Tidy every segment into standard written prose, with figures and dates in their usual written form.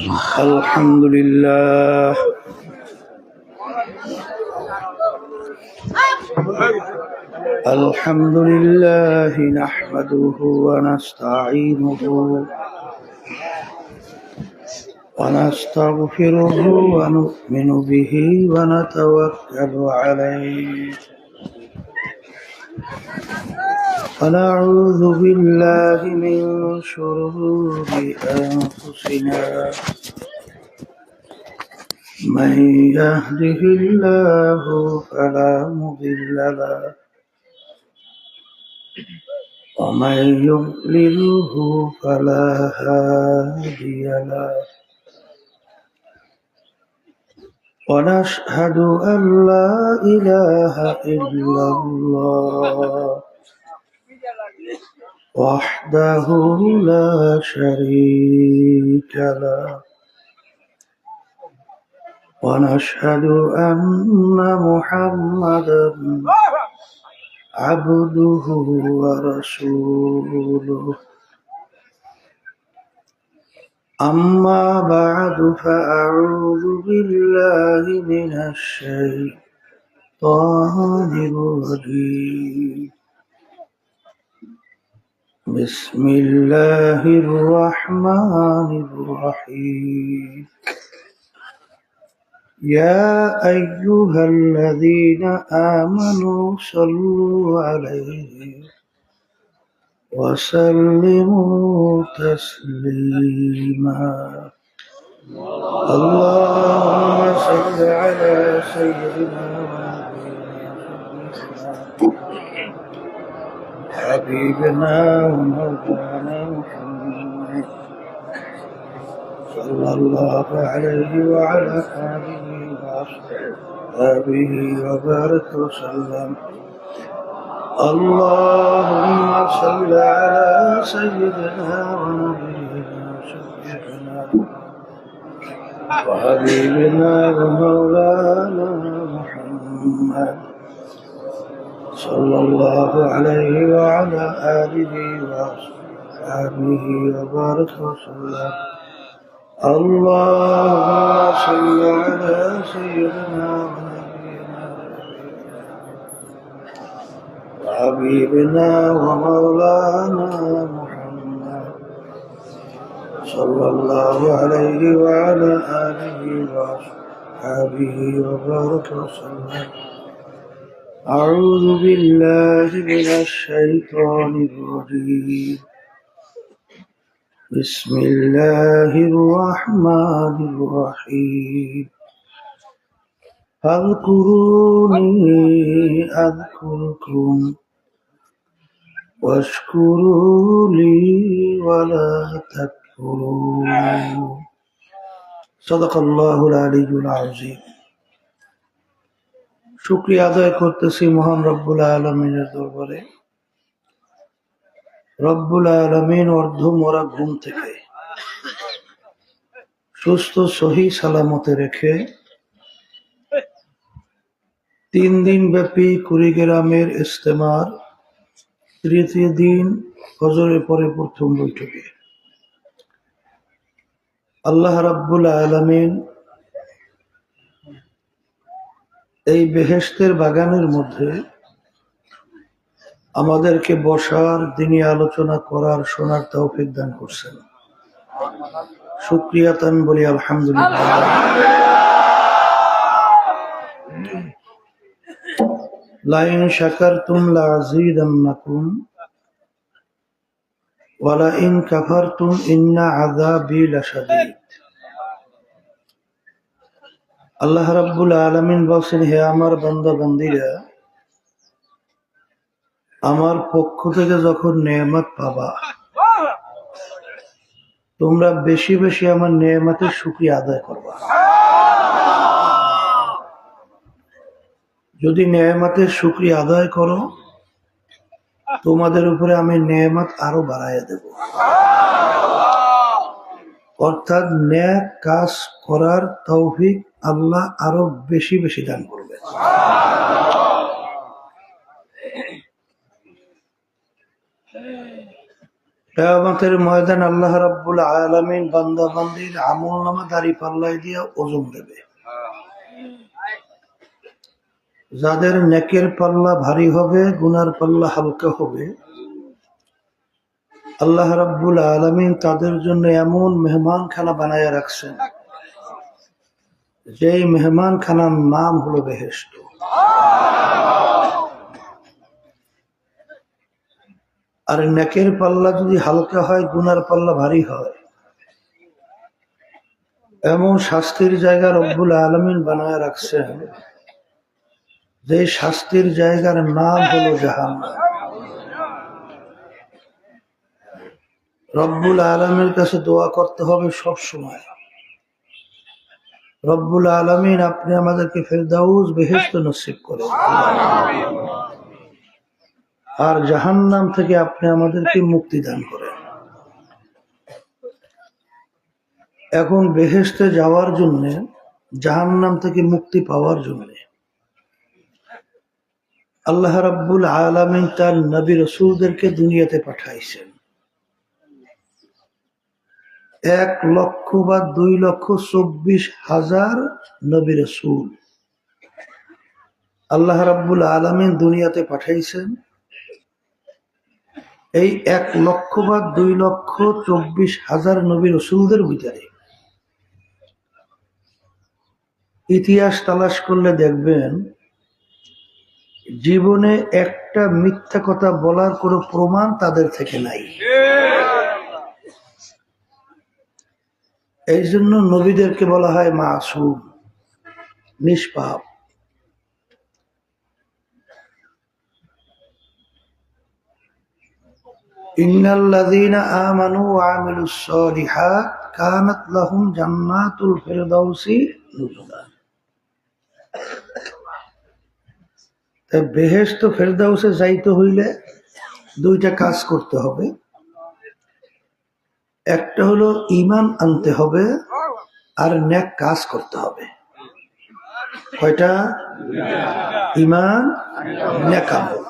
الحمد لله الحمد لله نحمده ونستعينه ونستغفره ونؤمن به ونتوكل عليه ونعوذ بالله من شرور أنفسنا من يهده الله فلا مضل له ومن يضلله فلا هادي له ونشهد أن لا إله إلا الله وحده لا شريك له ونشهد أن محمدا عبده ورسوله أما بعد فأعوذ بالله من الشيطان الرجيم بسم الله الرحمن الرحيم يا أيها الذين آمنوا صلوا عليه وسلموا تسليما اللهم صل على سيدنا حبيبنا ومولانا محمد صلى الله عليه وعلى آله وأصحابه وبارك وسلم اللهم صل على سيدنا ونبينا وشفيعنا وحبيبنا ومولانا محمد صلى الله عليه وعلى آله وأصحابه وبارك وسلم اللهم صل على سيدنا ونبينا وحبيبنا ومولانا محمد صلى الله عليه وعلى آله وأصحابه وبارك وسلم أعوذ بالله من الشيطان الرجيم بسم الله الرحمن الرحيم فاذكروني أذكركم واشكروا لي ولا تكفرون صدق الله العلي العظيم শুকরিয়া আদায় করতেছি মহান রব্বুল আলামিনের দরবারে। রব্বুল আলামিন অর্ধমরা ঘুম থেকে সুস্থ সহি সালামতে রেখে 3 দিন ব্যাপী কুড়িগ্রামের ইজতেমার তৃতীয় দিন ফজরের পরে প্রথম বৈঠকে আল্লাহ রাব্বুল আলামিন এই বেহেশতের বাগানের মধ্যে আমাদেরকে বসার, দিনী আলোচনা করার, শোনার তৌফিক দান করছেন। শুকরিয়া তান বলি আলহামদুলিল্লাহ। লাইন শাকারতুম লাযীদান্নাকুম ওয়া লাইন কাফারতুম ইন্না আযাবি লাশাদীদ। আল্লাহ রাব্বুল আলামিন বলেন, হে আমার বান্দা বান্দীরা, আমার পক্ষ থেকে যখন নেয়ামত পাবা তোমরা বেশি বেশি আমার নেয়ামতের শুকরিয়া আদায় করবা। যদি নেয়ামতের শুকরিয়া আদায় করো তোমাদের উপরে আমি নেয়ামত আরো বাড়াইয়া দেব, অর্থাৎ নেক কাজ করার তৌফিক আল্লাহ আরো বেশি বেশি দান করবে। কিয়ামতের ময়দান আল্লাহ রাব্বুল আলামিন বান্দা বান্দির আমলনামা দাঁড়িপাল্লায় দিয়া ওজন দেবে। যাদের নেকের পাল্লা ভারী হবে, গুনার পাল্লা হালকা হবে, আল্লাহ রাব্বুল আলামিন তাদের জন্য এমন মেহমানখানা বানায়া রাখছেন, যেই মেহমানখানার নাম হলো বেহেশত। আর নেকের পাল্লা যদি হালকা হয়, গুনার পাল্লা ভারী হয়, এমন শাস্তির জায়গা রব্বুল আলামিন বানায়া রাখছেন, যে শাস্তির জায়গার নাম হলো জাহান্নাম। রব্বুল আলামিনের কাছে দোয়া করতে হবে সব সময়, রব্বুল আলামিন আপনি আমাদেরকে ফেরদাউস বেহেশত নসিব করেন, আর জাহান্নাম থেকে আপনি আমাদেরকে মুক্তি দান করেন। এখন বেহেশতে যাওয়ার জন্য, জাহান্নাম থেকে মুক্তি পাওয়ার জন্য আল্লাহ রাব্বুল আলামিন তার নবী রাসূলদেরকে দুনিয়াতে পাঠাইছেন। 1,00,000 বা 2,24,000 নবী রাসূল আল্লাহ রাব্বুল আলামিন দুনিয়াতে পাঠাইছেন। এই 1,00,000 বা 2,24,000 নবী রাসূলদের ভিতরে ইতিহাস তালাশ করলে দেখবেন, জীবনে একটা মিথ্যা কথা বলার কোনো প্রমাণ তাদের থেকে নাই। এই জন্য নবীদেরকে বলা হয় মাসুম, নিষ্পাপ। ইন্নাল্লাযীনা আমানু ওয়া আমিলুস সালিহাত কানাত লাহুম জান্নাতুল ফিরদাউসি নুজুলা। তাই বেহেশত ফেরদাউসে যাইতে হইলে দুইটা কাজ করতে হবে। একটা হলো ঈমান আনতে হবে, আর নেক কাজ করতে হবে। কয়টা? ঈমান, নেক আমল।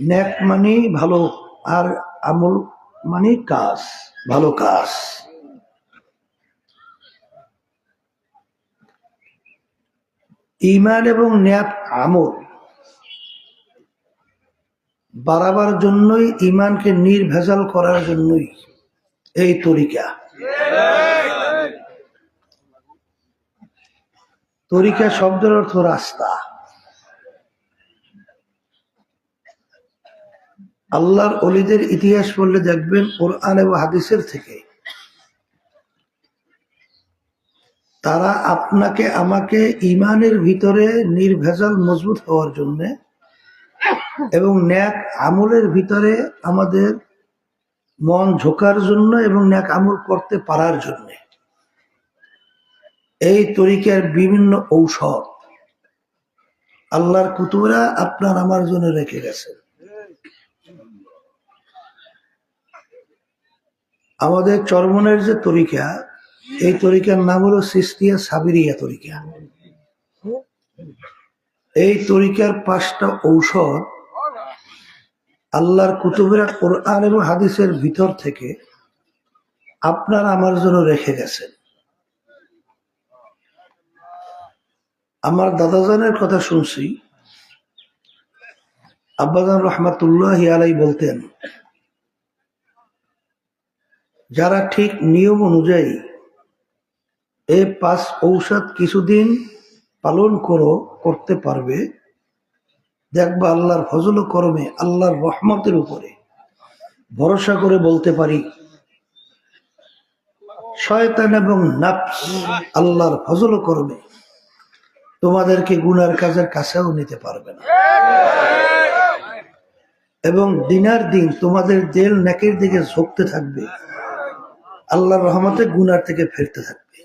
নেক মানে ভালো, আর আমল মানে কাজ, ভালো কাজ। ঈমান এবং নেক আমল বাড়াবার জন্যই, ঈমানকে নির্ভেজাল করার জন্যই এই তরিকা। তরিকা শব্দের অর্থ রাস্তা। আল্লাহর ওলিদের ইতিহাস পড়লে দেখবেন, কোরআন এবং হাদিসের থেকে তারা আপনাকে আমাকে ঈমানের ভিতরে নির্ভেজাল মজবুত হওয়ার জন্য এবং নেক আমলের ভিতরে আমাদের মন ঝোঁকার জন্য এবং নেক আমল করতে পারার জন্য এই তরিকার বিভিন্ন ঔষধ আল্লাহর কুতুবরা আপনার আমার জন্য রেখে গেছেন। আমাদের চরমনের যে তরিকা, এই তরিকার নাম হলো সিস্তিয়া সাবিরিয়া তরিকা। এই তরিকার 5টা ঔষধ আল্লাহর কুতুবরা কোরআন এবং হাদিসের ভিতর থেকে আপনার আমার জন্য রেখে গেছেন। আমার দাদাজানের কথা শুনছি, আব্বাজান রহমাতুল্লাহি আলাইহি বলতেন, যারা ঠিক নিয়ম অনুযায়ী এই 5 ঔষধ কিছুদিন পালন করতে পারবে, দেখবা আল্লাহর ফজল ও করমে, আল্লাহর রহমতের উপরে ভরসা করে বলতে পারি, শয়তান এবং নফস আল্লাহর ফজল ও করমে তোমাদেরকে গুনার কাজের কাছেও নিতে পারবে না, এবং দিনার দিন তোমাদের দিল নেকের দিকে ঝুঁকতে থাকবে, আল্লাহর রহমতে গুনার থেকে ফিরতে থাকবে।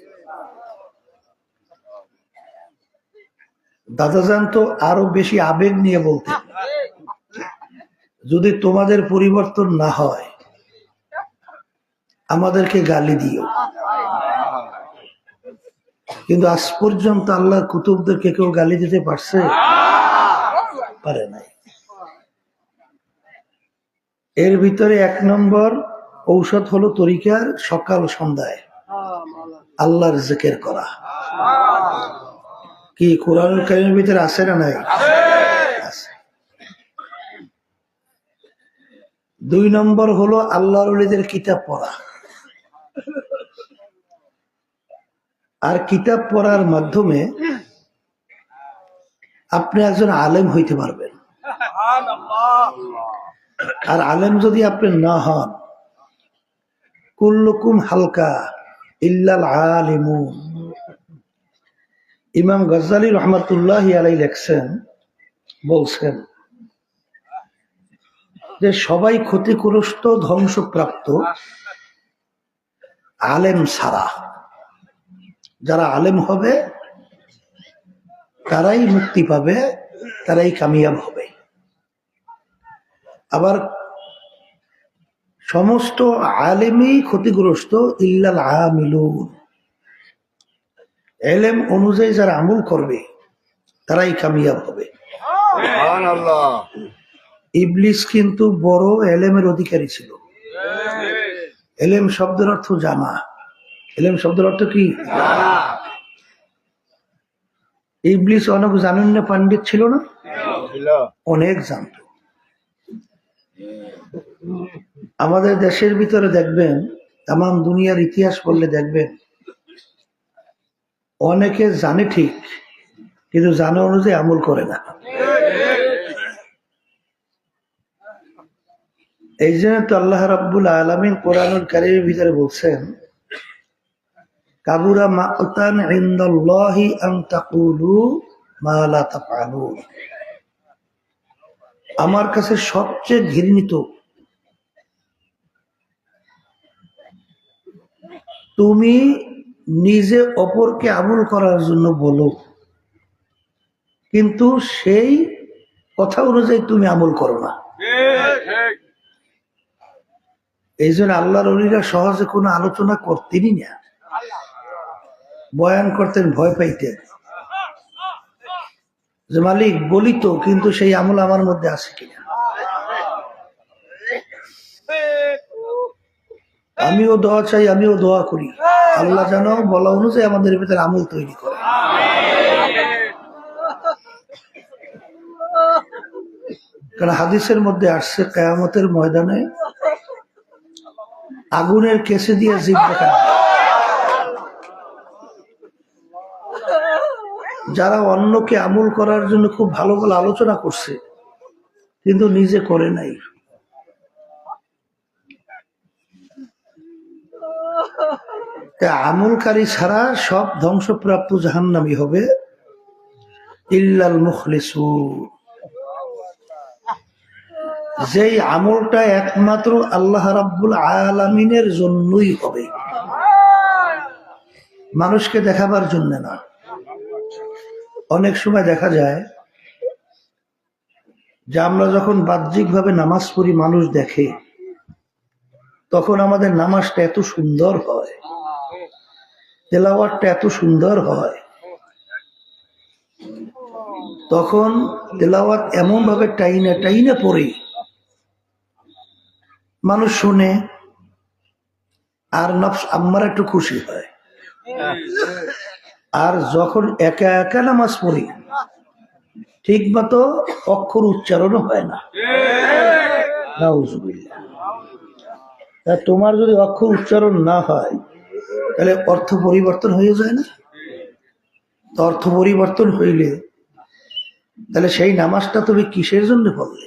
দাদাজান তো আরো বেশি আবেগ নিয়ে বলতেন, যদি তোমাদের পরিবর্তন না হয় আমাদেরকে গালি দিও। কিন্তু আজ পর্যন্ত আল্লাহর কুতুবদেরকে কেউ গালি দিতে পারছে? পারে নাই। এর ভিতরে 1 নম্বর ঔষধ হলো তরিকার সকাল সন্ধ্যায় আল্লাহর জিকির করা। কি কোরআনুল কারীমের ভিতরে আছে না নাই? আছে। 2 নম্বর হলো আল্লাহর ওলিদের কিতাব পড়া। আর কিতাব পড়ার মাধ্যমে আপনি একজন আলেম হইতে পারবেন। আর আলেম যদি আপনি না হন, কুল্লুকুম হালকা ইল্লাল আলিমুন। ইমাম গজ্জালী রহমাতুল্লাহি আলাইহি লেখছেন, বলছেন যে সবাই ক্ষতিগ্রস্ত ধ্বংসপ্রাপ্ত আলেম ছাড়া। যারা আলেম হবে তারাই মুক্তি পাবে, তারাই কামিয়াব হবে। আবার সমস্ত আলেমই ক্ষতিগ্রস্ত ইল্লাল আমিলুন। এলেম অনুযায়ী যারা আমল করবে তারাই কামিয়াব হবে। সুবহানাল্লাহ। ইবলিস কিন্তু বড় এলেমের অধিকারী ছিল। এলেম শব্দের অর্থ জানা। এলেম শব্দের অর্থ কি? জানা। ইবলিস অনেক জানেন না, পণ্ডিত ছিল না? অনেক জানত। আমাদের দেশের ভিতরে দেখবেন, তাম দুনিয়ার ইতিহাস পড়লে দেখবেন অনেকে জানে ঠিক, কিন্তু জানা অনুযায়ী আমল করে না। এই জন্য তো আল্লাহ রাব্বুল আলামিন কোরআনুল কারীমের ভিতরে বলছেন, কাবুরা মাকতান ইনদাল্লাহি আন তাকুলু মা লা তাফআলুন। আমার কাছে সবচেয়ে ঘৃণিত তুমি নিজে অপরকে আমল করার জন্য বলো, কিন্তু সেই কথা অনুযায়ী তুমি আমল করো না। এই জন্য আল্লাহর ওলিরা সহজে কোনো আলোচনা করতেনই না, বয়ান করতেন ভয় পাইতেন যে মালিক বলি তো, কিন্তু সেই আমল আমার মধ্যে আছে কিনা। আমিও দোয়া চাই, আমিও দোয়া করি, আল্লাহ যেন বলা অনুযায়ী আমাদের ভিতরে আমল তৈরি করে। কারণ হাদিসের মধ্যে আসছে, কিয়ামতের ময়দানে আগুনের কেসে দিয়ে জিভা কাটবে। যারা অন্যকে আমল করার জন্য খুব ভালো ভালো আলোচনা করছে কিন্তু নিজে করে নাই, আমলকারী ছাড়া সব ধ্বংসপ্রাপ্ত জাহান্নামী হবে ইল্লাল মুখলিসুন। যেই আমলটা একমাত্র আল্লাহ রাব্বুল আলামিনের জন্যই হবে, মানুষকে দেখাবার জন্য না। অনেক সময় দেখা যায় যে আমরা যখন বাহ্যিকভাবে নামাজ পড়ি, মানুষ দেখে, তখন আমাদের নামাজটা এত সুন্দর হয়, তেলাওয়াতটা এত সুন্দর হয়, তখন তেলাওয়াত এমন ভাবে টাইনে টাইনে পড়ে মানুষ শুনে আর নফস আম্মার একটু খুশি হয়। আর যখন একা একা নামাজ পড়ি, ঠিক মতো অক্ষর উচ্চারণও হয় না। নাউজুবিল্লাহ। তোমার যদি অক্ষর উচ্চারণ না হয় তাহলে অর্থ পরিবর্তন হয়ে যায় না? তো অর্থ পরিবর্তন হইলে তাহলে সেই নামাজটা তুমি কিসের জন্য পড়লে?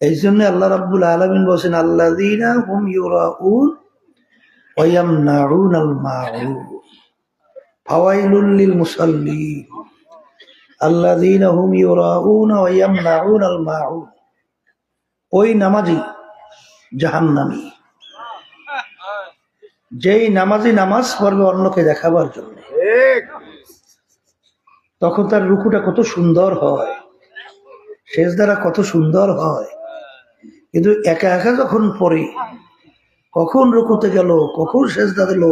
এই জন্য আল্লাহ রাব্বুল আলামিন বলেন, আল্লাযীনা হুম ইউরাউন ওয়া ইয়ামনাউনাল মাউন ফাওয়াইলুল লিল মুসাল্লিন আল্লাযীনা হুম ইউরাউন ওয়া ইয়ামনাউনাল মাউন। ওই নামাজি জাহান্নামী, যেই নামাজি নামাজ পড়বে অন্যকে দেখাবার জন্য। তখন তার রুকুটা কত সুন্দর হয়, সেজদাটা কত সুন্দর হয়, কিন্তু একা একা যখন পড়ে, কখন রুকুতে গেল, কখন সেজদা দিল,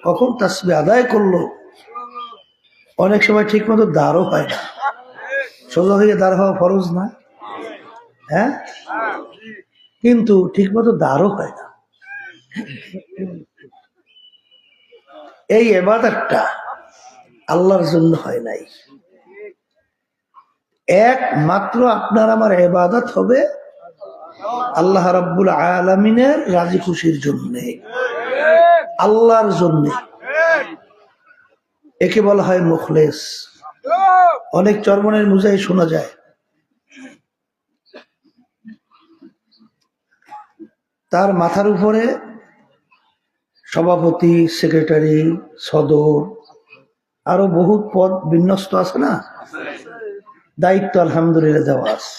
কখন তাসবিহ আদায় করলো, অনেক সময় ঠিক মতো দাঁড়ও হয় না। সোজা থেকে দাঁড় হওয়া ফরজ না? হ্যাঁ, কিন্তু ঠিক মতো দাঁড়ও হয় না। এই ইবাদতটা আল্লাহর জন্য হয় নাই। একমাত্র আপনার আমার ইবাদত হবে আল্লাহ রাব্বুল আলামিনের রাজি খুশির জন্য, আল্লাহর জন্য। একে বলা হয় মুখলেস। অনেক চরমনের মুজাই শোনা যায়, তার মাথার উপরে সভাপতি, সেক্রেটারি, সদর, আরো বহুত পদ বিন্যস্ত আছে না, দায়িত্ব আলহামদুলিল্লাহ দেওয়া আছে।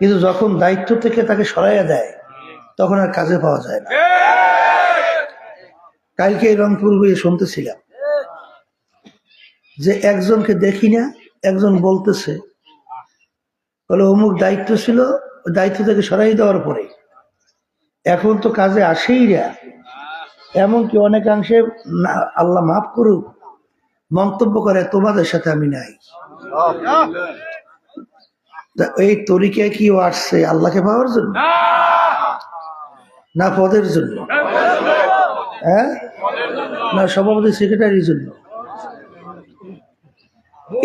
কিন্তু যখন দায়িত্ব থেকে তাকে সরাইয়া দেয় তখন আর কাজে পাওয়া যায় না। কালকে রংপুর গিয়ে শুনতেছিলাম যে একজনকে দেখি না, একজন বলতেছে বলে অমুক দায়িত্ব ছিল, ওই দায়িত্ব থেকে সরাই দেওয়ার পরে এখন তো কাজে আসেই না। এমনকি অনেকাংশে আল্লাহ মাফ করুক মন্তব্য করে তোমাদের সাথে আমি নাই। এই তরিকায় কি আসছে আল্লাহকে পাওয়ার জন্য না পদের জন্য? হ্যাঁ, না সভাপতি সেক্রেটারির জন্য?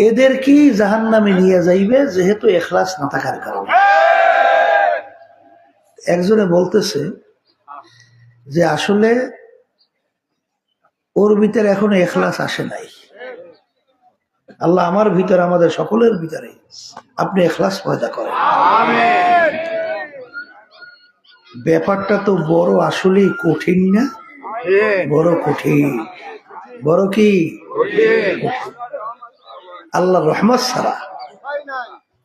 এদের কি জাহান্নামে নিয়ে যাইবে যেহেতু এখলাস না থাকার কারণে। একজনে বলতেছে যে আসলে ওর ভিতরে এখনো এখলাস আসে নাই। আল্লাহ আমার ভিতরে, আমাদের সকলের ভিতরে আপনি এখলাস পয়দা করেন। ব্যাপারটা তো বড় আসলেই কঠিন না? বড় কঠিন। বড় কি আল্লাহর রহমত ছাড়া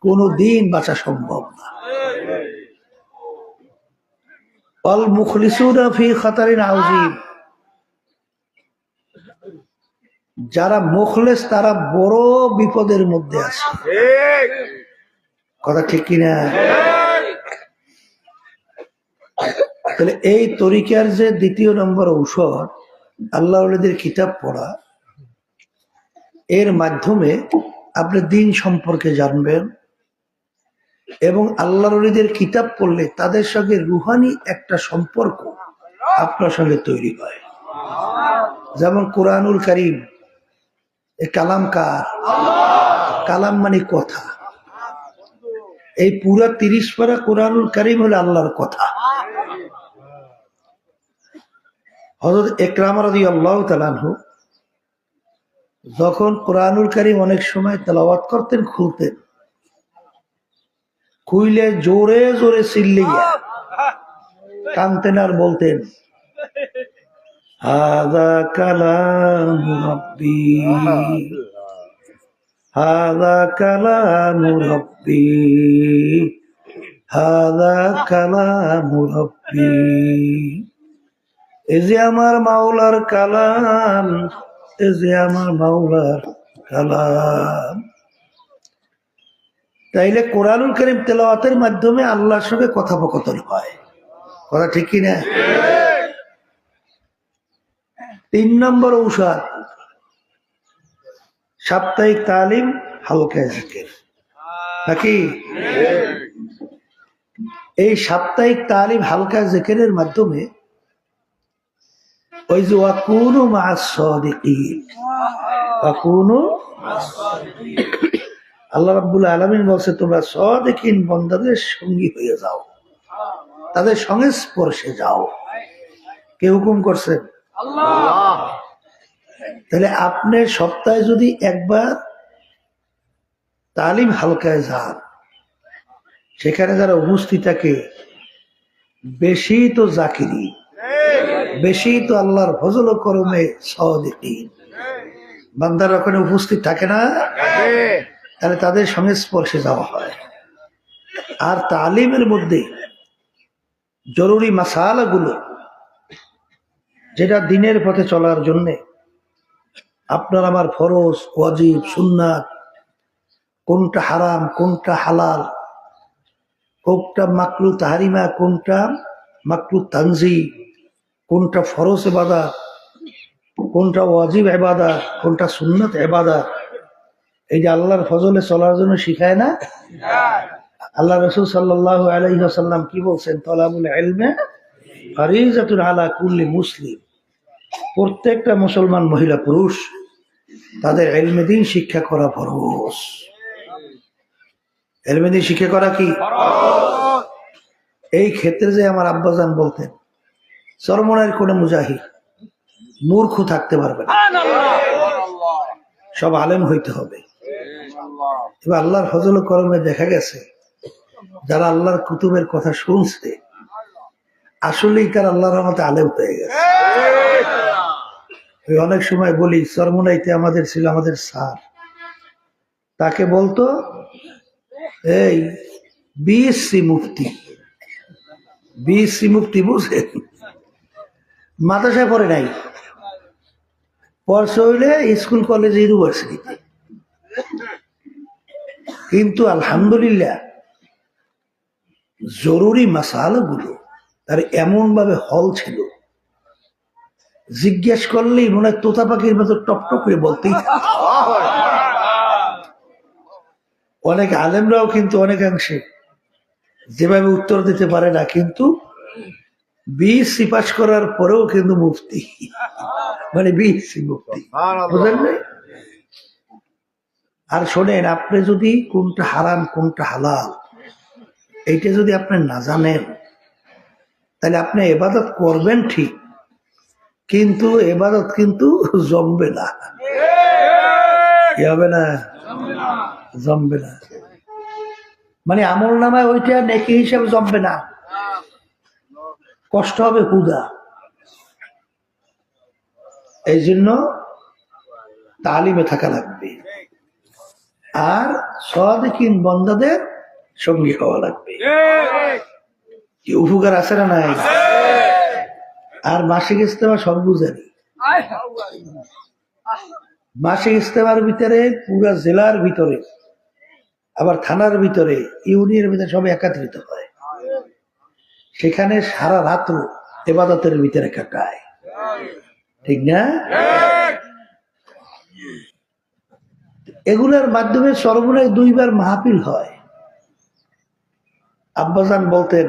কোনো দিন বাঁচা সম্ভব না। আল মুখলিসুনা ফি খাতারিন আযীম, যারা মুখলেস তারা বড় বিপদের মধ্যে আছে। কথা ঠিক কিনা? তাহলে এই তরিকার যে দ্বিতীয় নম্বর ঔষধ আল্লাহ ওয়ালিদের কিতাব পড়া, এর মাধ্যমে আপনি দিন সম্পর্কে জানবেন এবং আল্লাহ ওয়ালিদের কিতাব পড়লে তাদের সঙ্গে রুহানি একটা সম্পর্ক আপনার সঙ্গে তৈরি হয়। যেমন কোরআনুল কারীম, এ কালাম কার? কালাম মানে কথা। এই পুরা 30 পারা কোরআনুল কারীম হলো আল্লাহর কথা। হযরত ইকরাম রাদিয়াল্লাহু তাআলা আনহু যখন কোরআনুল কারীম অনেক সময় তেলাওয়াত করতেন, খুলতেন, খুইলে জোরে জোরে চিল্লাইয়া কানতেন আর বলতেন হাযা কালামু রাব্বি, হাযা কালামু রাব্বি, হাযা কালামু রাব্বি। এই যে আমার মাওলার কালাম, এই যে আমার মাওলার কালাম। তাইলে কোরআনুল কারীম তেলাওয়াতের মাধ্যমে আল্লাহর সঙ্গে কথোপকথন হয়। কথা ঠিক কিনা? 3 নম্বর ঔষধ সাপ্তাহিক তালিম, হালকা জিকির। নাকি এই সাপ্তাহিক তালিম হালকা জিকিরের মাধ্যমে ওই যে ওয়াকুনু মা'আস সাদিকিন, ওয়াকুনু আল্লাহ রাব্বুল আলামিন বলছে তোমরা সাদিকিন বান্দাদের সঙ্গী হয়ে যাও, তাদের সংস্পর্শে যাও। কে হুকুম করছেন? আল্লাহ। তাহলে আপনি সপ্তাহে যদি একবার তালিম হালকায় যান, সেখানে যারা উপস্থিত থাকে বেশি তো জাকিরি, বেশি তো আল্লাহর ফজল ও করমে সাদিকিন বান্দারা ওখানে উপস্থিত থাকে না, তাহলে তাদের সংস্পর্শে যাওয়া হয়। আর তালিমের মধ্যে জরুরি মাসালাগুলো, যেটা দিনের পথে চলার জন্য আপনার আমার ফরজ, ওয়াজিব, সুন্নাত, কোনটা হারাম, কোনটা হালাল, কোনটা মাকরু তাহরিমা, কোনটা মাকরু তানজি, কোনটা ফরজ ইবাদত, কোনটা ওয়াজিব ইবাদত, কোনটা সুন্নাত ইবাদত, এই যে আল্লাহর ফজলে চলার জন্য শিখায় না, আল্লাহ রাসূল সাল্লাল্লাহু আলাইহি ওয়াসাল্লাম কি বলছেন? তলাবুল ইলমে ফারিজাতুন আলা কুল্লি মুসলিম। প্রত্যেকটা মুসলমান মহিলা পুরুষ তাদের ইলমে দ্বীন শিক্ষা করা ফরজ। ইলমে দ্বীন শিক্ষা করা কি ফরজ? এই ক্ষেত্রে যে আমার আব্বাজান বলতেন চরমনার কোন মুজাহিদ মূর্খ থাকতে পারবে না, সব আলেম হইতে হবে। এবার আল্লাহর ফজল ও করমে দেখা গেছে যারা আল্লাহর কুতুবের কথা শুনছে আসলেই তার আল্লাহর রহমতে আলেম হয়ে গেছে। অনেক সময় বলি চরমনাইতে আমাদের ছিল আমাদের স্যার, তাকে বলতো এই বিএসসি মুফতি, বিএসসি মুফতি বুঝেন, মাদ্রাসায় পড়ে নাই, পড়ছে হইলে স্কুল কলেজ ইউনিভার্সিটিতে। কিন্তু আলহামদুলিল্লাহ জরুরি মাসালাগুলো তার এমন ভাবে হল ছিল, জিজ্ঞেস করলেই মনে হয় তোতা পাখির মতো টপটপ করে বলতেই থাকে। অনেক আলেমরাও কিন্তু অনেকাংশে যেভাবে উত্তর দিতে পারে না, কিন্তু বিএসসি পাস করার পরেও কিন্তু মুফতি, মানে বিএসসি মুফতি, বুঝলেন না? আর শোনেন, আপনি যদি কোনটা হারাম কোনটা হালাল এইটা যদি আপনি না জানেন তাহলে আপনি ইবাদত করবেন ঠিক, কিন্তু ইবাদত কিন্তু জমবে না। কি হবে না? জমবে না, মানে আমল নামায় ওইটা নেকি হিসাবে জমবে না, কষ্ট হবে হুদা। এই জন্য তালিমে থাকা লাগবে, আর সাদিকিন বান্দাদের সঙ্গী হওয়া লাগবে। কি উপকার আছে না নাই? আর মাসিক ইজতেমা সব বুঝানি, মাসিক ইজতেমার ভিতরে পুরা জেলার ভিতরে আবার থানার ভিতরে ইউনিয়নের ভিতরে সব একত্রিত হয়, সেখানে সারা রাত্র ইবাদতের ভিতরে কাটায়, ঠিক না? এগুলোর মাধ্যমে সর্বনাশ 2 বার মাহফিল হয়। আব্বাজান বলতেন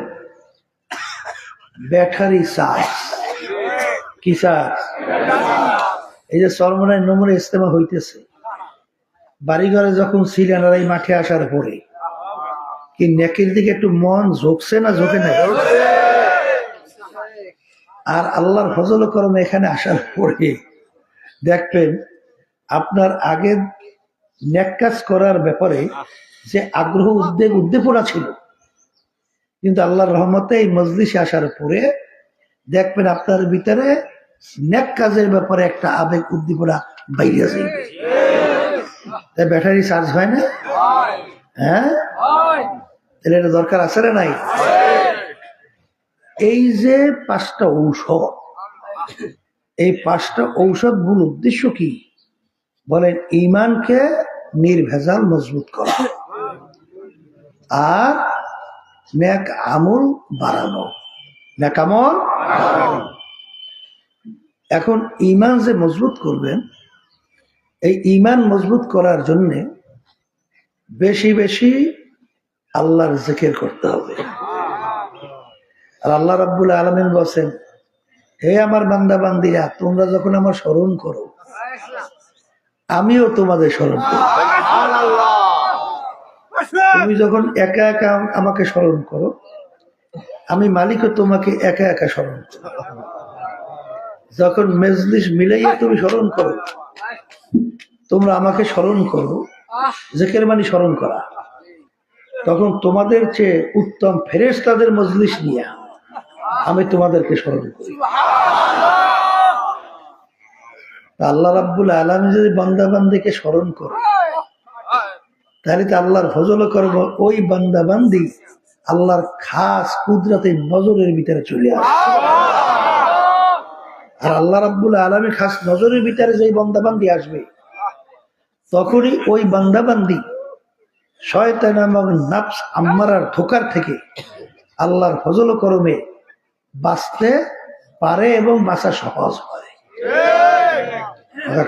ব্যাটারি চার্জ, কি চার্জ? এই যে সর্বনাশ নমুনা ইজতেমা হইতেছে, বাড়িঘরে যখন ছিলেন আর এই মাঠে আসার পরে কি নেকির দিকে একটু মন ঝোঁকছে না ঝোঁকে না? আর আল্লাহর ফজল করমে এখানে আসার পরে দেখবেন আপনার আগে নেক কাজ করার ব্যাপারে যে আগ্রহ উদ্দীপনা ছিল, কিন্তু আল্লাহর রহমতে এই মজলিসে আসার পরে দেখবেন আপনার ভিতরে নেক কাজের ব্যাপারে একটা আবেগ উদ্দীপনা বাইরে যাবে। তাই ব্যাটারি চার্জ হয় না? হ্যাঁ, তাহলে এটা দরকার আছে না নাই? এই যে 5টা ঔষধ, এই 5টা ঔষধ মূল উদ্দেশ্য কি বলেন? ঈমানকে নির্ভেজাল মজবুত করা আর নেক আমল বাড়ানো, নেক আমল বাড়ানো। এখন ঈমান যে মজবুত করবেন, এই ঈমান মজবুত করার জন্য বেশি বেশি আল্লাহর জিকির করতে হবে। আর আল্লাহ রাব্বুল আলামিন বলেন, হে আমার বান্দা বান্দিরা, তোমরা যখন আমার স্মরণ করো আমিও তোমাদের স্মরণ করি। তুমি যখন একা একা আমাকে স্মরণ করো, আমি মালিকও তোমাকে একা একা স্মরণ করি। যখন মজলিস মিলাইয়া তুমি স্মরণ করো, তোমরা আমাকে স্মরণ করো, জিকির মানে স্মরণ করা, তখন তোমাদের চেয়ে উত্তম ফেরেশতাদের মজলিস নিয়ে আমি তোমাদেরকে স্মরণ করি। আল্লাহ রাব্বুল আলামিন যদি বান্দা বান্দিকে স্মরণ করে, তাহলে তো আল্লাহর ফজল করব ওই বান্দা বান্দি আল্লাহর খাস কুদরতে নজরের ভিতরে চলে আসে। আর আল্লাহ রাব্বুল আলামিন খাস নজরের ভিতরে যেই বান্দা বান্দি আসবে, তখনই ওই বান্দা বান্দি শয়তান এবং নফস আম্মারার ধোঁকার থেকে আল্লাহর ফজল করমে বাঁচতে পারে এবং বাঁচা সহজ হয়।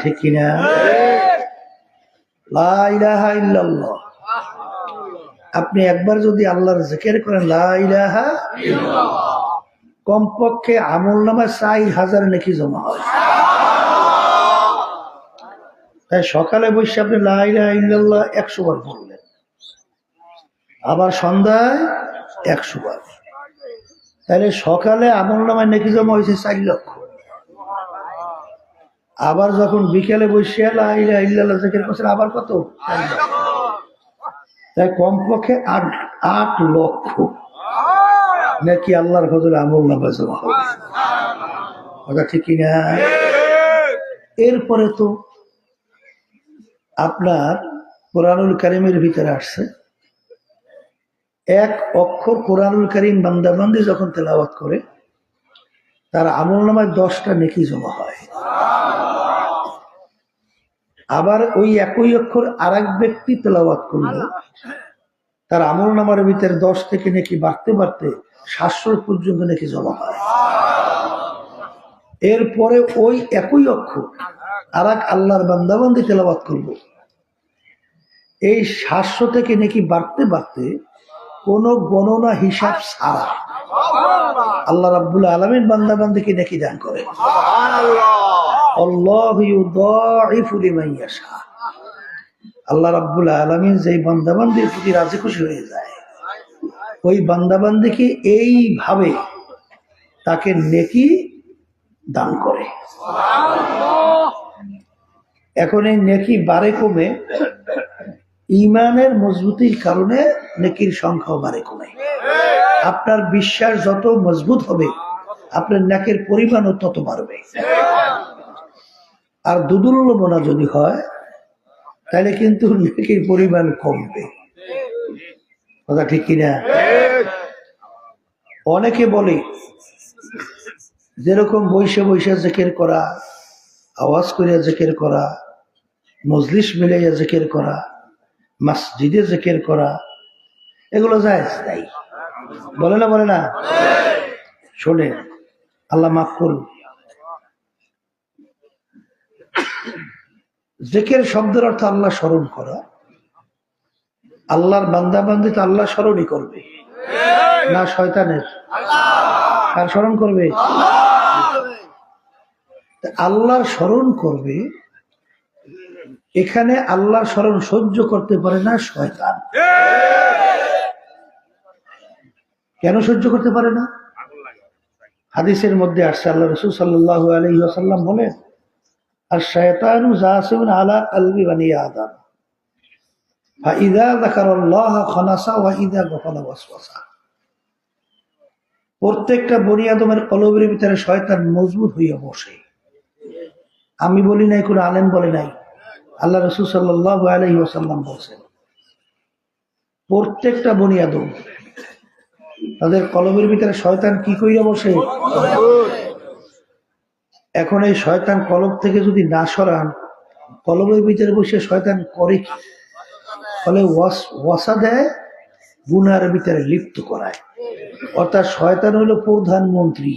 ঠিক কিনা? লা ইলাহা ইল্লাল্লাহ। আপনি একবার যদি আল্লাহর জিকির করেন লা ইলাহা কমপক্ষে আমল নামায় 4000 নেকি জমা হয়। তাই সকালে বসে আপনি লা ইলাহা ইল্লাল্লাহ 100 বার বললেন, আবার সন্ধ্যায় 100 বার, তাহলে সকালে আমল নামায় নেকি জমা হয়েছে 4 লক্ষ। আবার যখন বিকেলে বসে লা ইলাহা ইল্লাল্লাহ জিকির করছেন আবার কত, 4 লক্ষ। তাই কমপক্ষে 8 লক্ষ নাকি আল্লাহর ফজলে আমল নামায় জমা হবে। কথা ঠিক কিনা? এরপরে তো আপনার কোরআনুল কারীমের ভিতরে আসছে, এক অক্ষর কোরআনুল কারীম বান্দাবান্দি যখন তেলাওয়াত করে তার আমল নামায় 10টা নেকি জমা হয়। আবার ওই একই অক্ষর আরেক ব্যক্তি তেলাওয়াত করলে তার আমল নামার ভিতরে 10 থেকে নেকি বাড়তে বাড়তে 700 পর্যন্ত নেকি জমা হয়। এরপরে ওই একই অক্ষর আরেক আল্লাহর বান্দাবান্দি তেলাওয়াত করব, এই 700 থেকে নেকি বাড়তে বাড়তে কোন গণনা হিসাব ছাড়া আল্লাহ রাব্বুল আলামিন বান্দাবান্দিকে নেকি দান করে। আল্লাহু ইউদাইফু লিমান ইয়াশা। আল্লাহ রাব্বুল আলামিন যেই বান্দাবান্দির প্রতি রাজি খুশি হয়ে যায় ওই বান্দাবান্দিকে এইভাবে তাকে নেকি দান করে। এখন এই নেকি বাড়ে কমে ঈমানের মজবুতির কারণে নেকির সংখ্যাও বাড়ে কমে। আপনার বিশ্বাস যত মজবুত হবে আপনার নেকির পরিমাণও তত বাড়বে। আর দুদুল্যমনা যদি হয় তাহলে কিন্তু নেকির পরিমাণ কমবে। কথা ঠিক কিনা? অনেকে বলে যেরকম বৈশে বৈশে জিকির করা, আওয়াজ করিয়া জিকির করা, মজলিস মিলাইয়া জিকির করা, মসজিদে জিকির করা, এগুলো জায়েজ নাই। বলে না? বলে না? শোনে, আল্লাহ মাফ করুন। জিকির শব্দের অর্থ আল্লাহ স্মরণ করা। আল্লাহর বান্দা বান্দি তো আল্লাহ স্মরণই করবে না শয়তানের? আর স্মরণ করবে আল্লাহর স্মরণ করবে। এখানে আল্লাহর স্মরণ সহ্য করতে পারে না শয়তান। কেন সহ্য করতে পারে না? হাদিসের মধ্যে আসছে, আল্লাহ রাসূল সাল্লাল্লাহু আলাইহি ওয়াসাল্লাম বলেন, আর শয়তানু জাসিউন আলা কলবি বনি আদম ফাইযা যাকারাল্লাহ খানাসা ওয়া ইযা গাফালা ওয়াসওয়াসা। প্রত্যেকটা বনি আদমের কলবের ভিতরে শয়তান মজবুত হইয়া বসে। আমি বলি নাই, কোন আলেম বলে নাই, আল্লাহ রাসূল সাল্লাল্লাহু আলাইহি ওয়াসাল্লাম বলেন প্রত্যেকটা বনি আদম তাদের কলবের ভিতরে শয়তান কি কইরা বসে। এখন এই শয়তান কলব থেকে যদি না সরান, কলবের ভিতরে বসে শয়তান করে কি? ফলে ওয়াসা দেয়, গুনার ভিতরে লিপ্ত করায়। অর্থাৎ শয়তান হলো প্রধানমন্ত্রী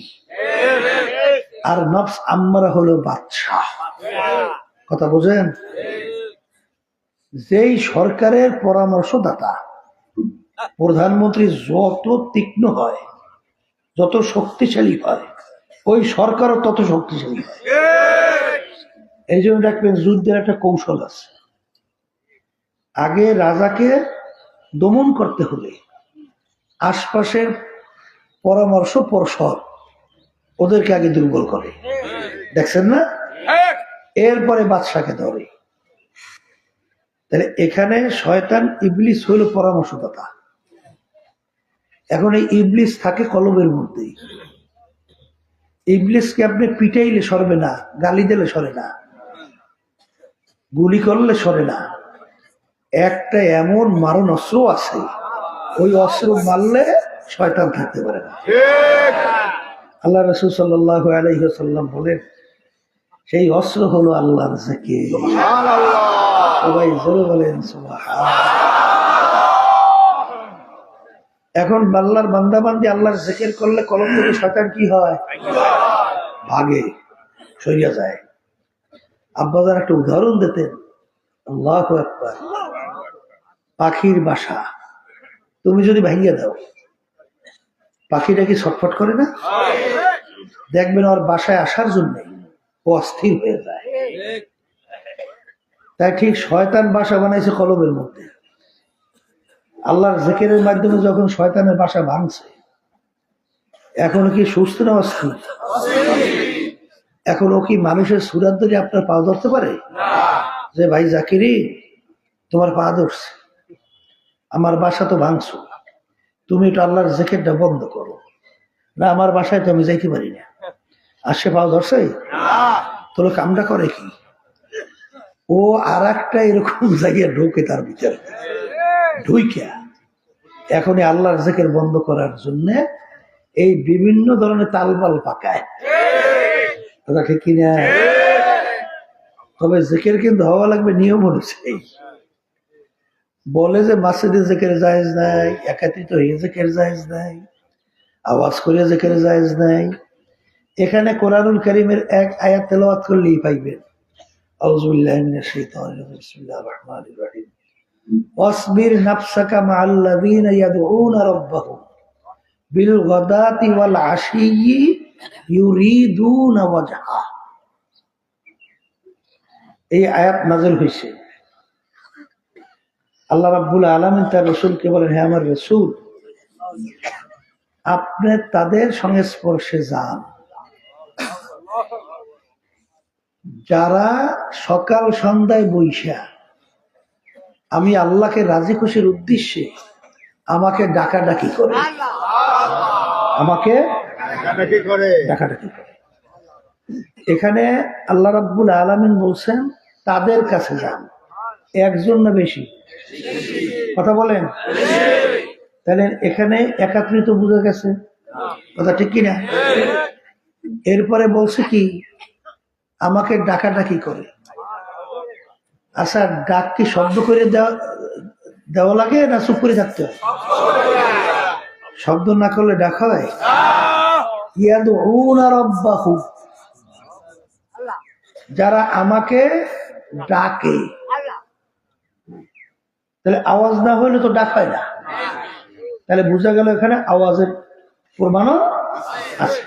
আর নফস আম্মারা হলো বাদশাহ। কথা বোঝেন? যেই সরকারের পরামর্শদাতা প্রধানমন্ত্রী যত তীক্ষ্ণ হয়, যত শক্তিশালী হয়, ওই সরকারও তত শক্তিশালী হয়। এই জন্য দেখবেন যুদ্ধের একটা কৌশল আছে। আগে রাজাকে দমন করতে হলে আশপাশের পরামর্শ পর্ষদ ওদেরকে আগে দুর্বল করে, দেখছেন না? এরপরে বাদশাকে ধরে। তাহলে এখানে শয়তান ইবলিস হইল পরামর্শদাতা। এখন এই ইবলিস থাকে কলবের মধ্যেই। ইবলিসকে আপনি পিটাইলে সরবে না, গালি দিলে সরে না, গুলি করলে সরে না। একটা এমন মারণ অস্ত্র আছে, ওই অস্ত্র মারলে শয়তান থাকতে পারে না। আল্লাহ রাসূল সাল্লাল্লাহু আলাইহি ওয়াসাল্লাম বলেন, সেই অস্ত্র হলো আল্লাহর জিকির। সুবহানাল্লাহ। সবাই জোরে বলেন সুবহানাল্লাহ। এখন আল্লাহর বান্দাবান্দি আল্লাহর জিকির করলে কলম থেকে শয়তান কি হয়? ভাগে, সরিয়া যায়। আব্বাজান একটা উদাহরণ দিতেন, আল্লাহু আকবার। পাখির বাসা, তুমি যদি ভাঙিয়ে দাও, পাখিটা কি ছটফট করে না? দেখবেন ওর বাসায় আসার জন্য ও অস্থির হয়ে যায়। তাই ঠিক শয়তান বাসা বানাইছে কলবের মধ্যে। আল্লাহর জিকিরের মাধ্যমে যখন শয়তানের বাসা ভাঙছে, এখন কি সুস্থ না অস্থির? এখন ও কি মানুষের সুরাত ধরে আপনার পা ধরতে পারে যে ভাই জাকিরি তোমার পা ধরছে, আমার বাসা তো ভাঙছো, তুমি একটু আল্লাহর জিকিরটা বন্ধ করো না, আমার বাসায় তো আমি যাইতে পারি না। আর সে পা ধরছে, তোর কামটা করে কি? ও আর একটা এরকম জায়গায় ঢোকে তার ভিতরে, ঢুইকা এখনই আল্লাহর জিকির বন্ধ করার জন্য এই বিভিন্ন ধরনের তালবাল পাকায়। কথা ঠিক কিনা? তবে জিকির কিন্তু হওয়া লাগবে নিয়ম অনুযায়ী। বলে যে মসজিদে জিকির জায়েজ নাই, একাত্রিত হয়ে জিকির জায়েজ নাই, আওয়াজ করে জিকির জায়েজ নাই। এখানে কোরআনুল কারীমের এক আয়াত তেলাওয়াত করলেই পাইবেন, আউযু বিল্লাহি মিনাশ শাইতানির রাজিম, বিসমিল্লাহির রহমানির রহিম, ওয়াসবির নাফসাকা মা'আল্লাযীনা ইয়াদউনা রাব্বাহুম বিল গাদাতি ওয়াল আশিয়্যি ইউরিদুনা ওয়াজহা। এই আয়াত নাযিল হয়েছে। আল্লাহ রাব্বুল আলামিন তার রাসূলকে বলেন, হে আমার রাসূল, আপনি তাদের সংস্পর্শে যান যারা সকাল সন্ধ্যায় বৈশা আমি আল্লাহকে রাজি খুশির উদ্দেশ্যে আমাকে ডাকাডাকি করে, আমাকে ডাকাডাকি করে। এখানে আল্লাহ রাব্বুল আলামিন বলছেন তাদের কাছে যান, একজন না বেশি? কথা বলেন। তাহলে এখানে একাত্রিত বোঝা গেছে, কথা ঠিক কিনা? এরপরে বলছে কি, আমাকে ডাকাডাকি করে। আচ্ছা, ডাক কি শব্দ করে দেওয়া লাগে না চুপ করে থাকতে হয়? শব্দ না করলে ডাক হয়? ইয়াদউনা রাব্বাহুম, যারা আমাকে ডাকে। তাহলে আওয়াজ না হলে তো ডাক হয় না। তাহলে বোঝা গেল এখানে আওয়াজের প্রমাণও আছে।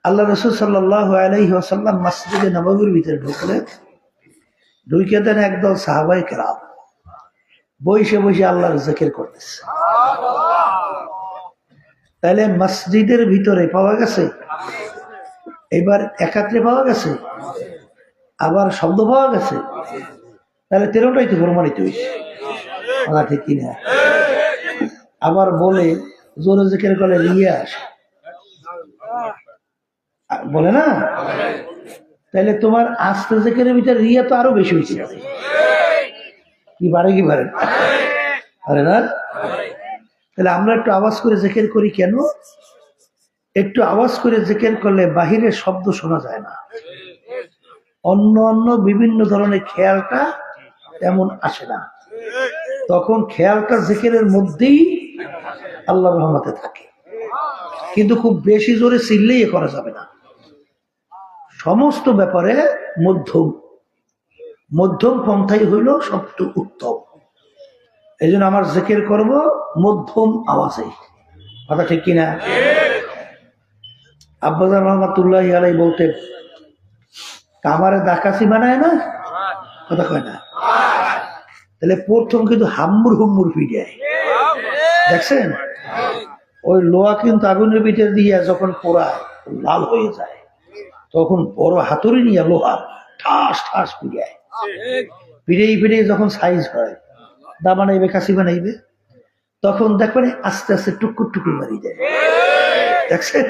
আল্লাহ রাসূল সাল্লাল্লাহু আলাইহি ওয়াসাল্লাম মসজিদে নববীর ভিতরে ঢুকলেন, ঢুকে দেন একদল সাহাবায়ে কেরাম বসে বসে আল্লাহর জিকির করতেছে। তাহলে মসজিদের ভিতরে পাওয়া গেছে, এবার একাত্রে পাওয়া গেছে, আবার শব্দ পাওয়া গেছে। তাহলে 13টাই তো প্রমাণিত হয়েছে, ঠিক কিনা? আবার বলে জোরে জিকির করলে রিয়া আসে, বলে না? তাহলে তোমার আস্তে জিকিরের ভিতরে রিয়া তো আরো বেশি হয়েছে। কি বাড়ে কি বাড়ে? আরে না? তাহলে আমরা একটু আওয়াজ করে জিকির করি কেন? একটু আওয়াজ করে জিকির করলে বাহিরের শব্দ শোনা যায় না, অন্য অন্য বিভিন্ন ধরনের খেয়ালটা তেমন আসে না। তখন খেয়ালটা জিকিরের মধ্যেই আল্লাহর রহমতে থাকে। কিন্তু খুব বেশি জোরে চিল্লেই করা যাবে না। সমস্ত ব্যাপারে মধ্যম মধ্যম পন্থাই হইল সবচেয়ে উত্তম। এই জন্য আমার জিকির করব মধ্যম আওয়াজে, কথা ঠিক কিনা? আব্বাজান রহমাতুল্লাহি আলাইহি বলতেন, কামারে দাকাশি বানায় না, কথা কয় না? তাহলে প্রথম কিন্তু হাম্মুর হুম্মুর ফিরে দেখছেন, ওই লোহা কিন্তু আগুনের ভিতর দিয়ে যখন পোড়ায় লাল হয়ে যায়, তখন বড় হাতুড়ি নিয়ে লোহা ঠাস ঠাস ফিরায়, ফিরেই ফিরে যখন সাইজ হয়, দা বানাইবে, কাশি বানাইবে, তখন দেখবেন আস্তে আস্তে টুকুর টুকুর বাড়ি যায়। দেখছেন,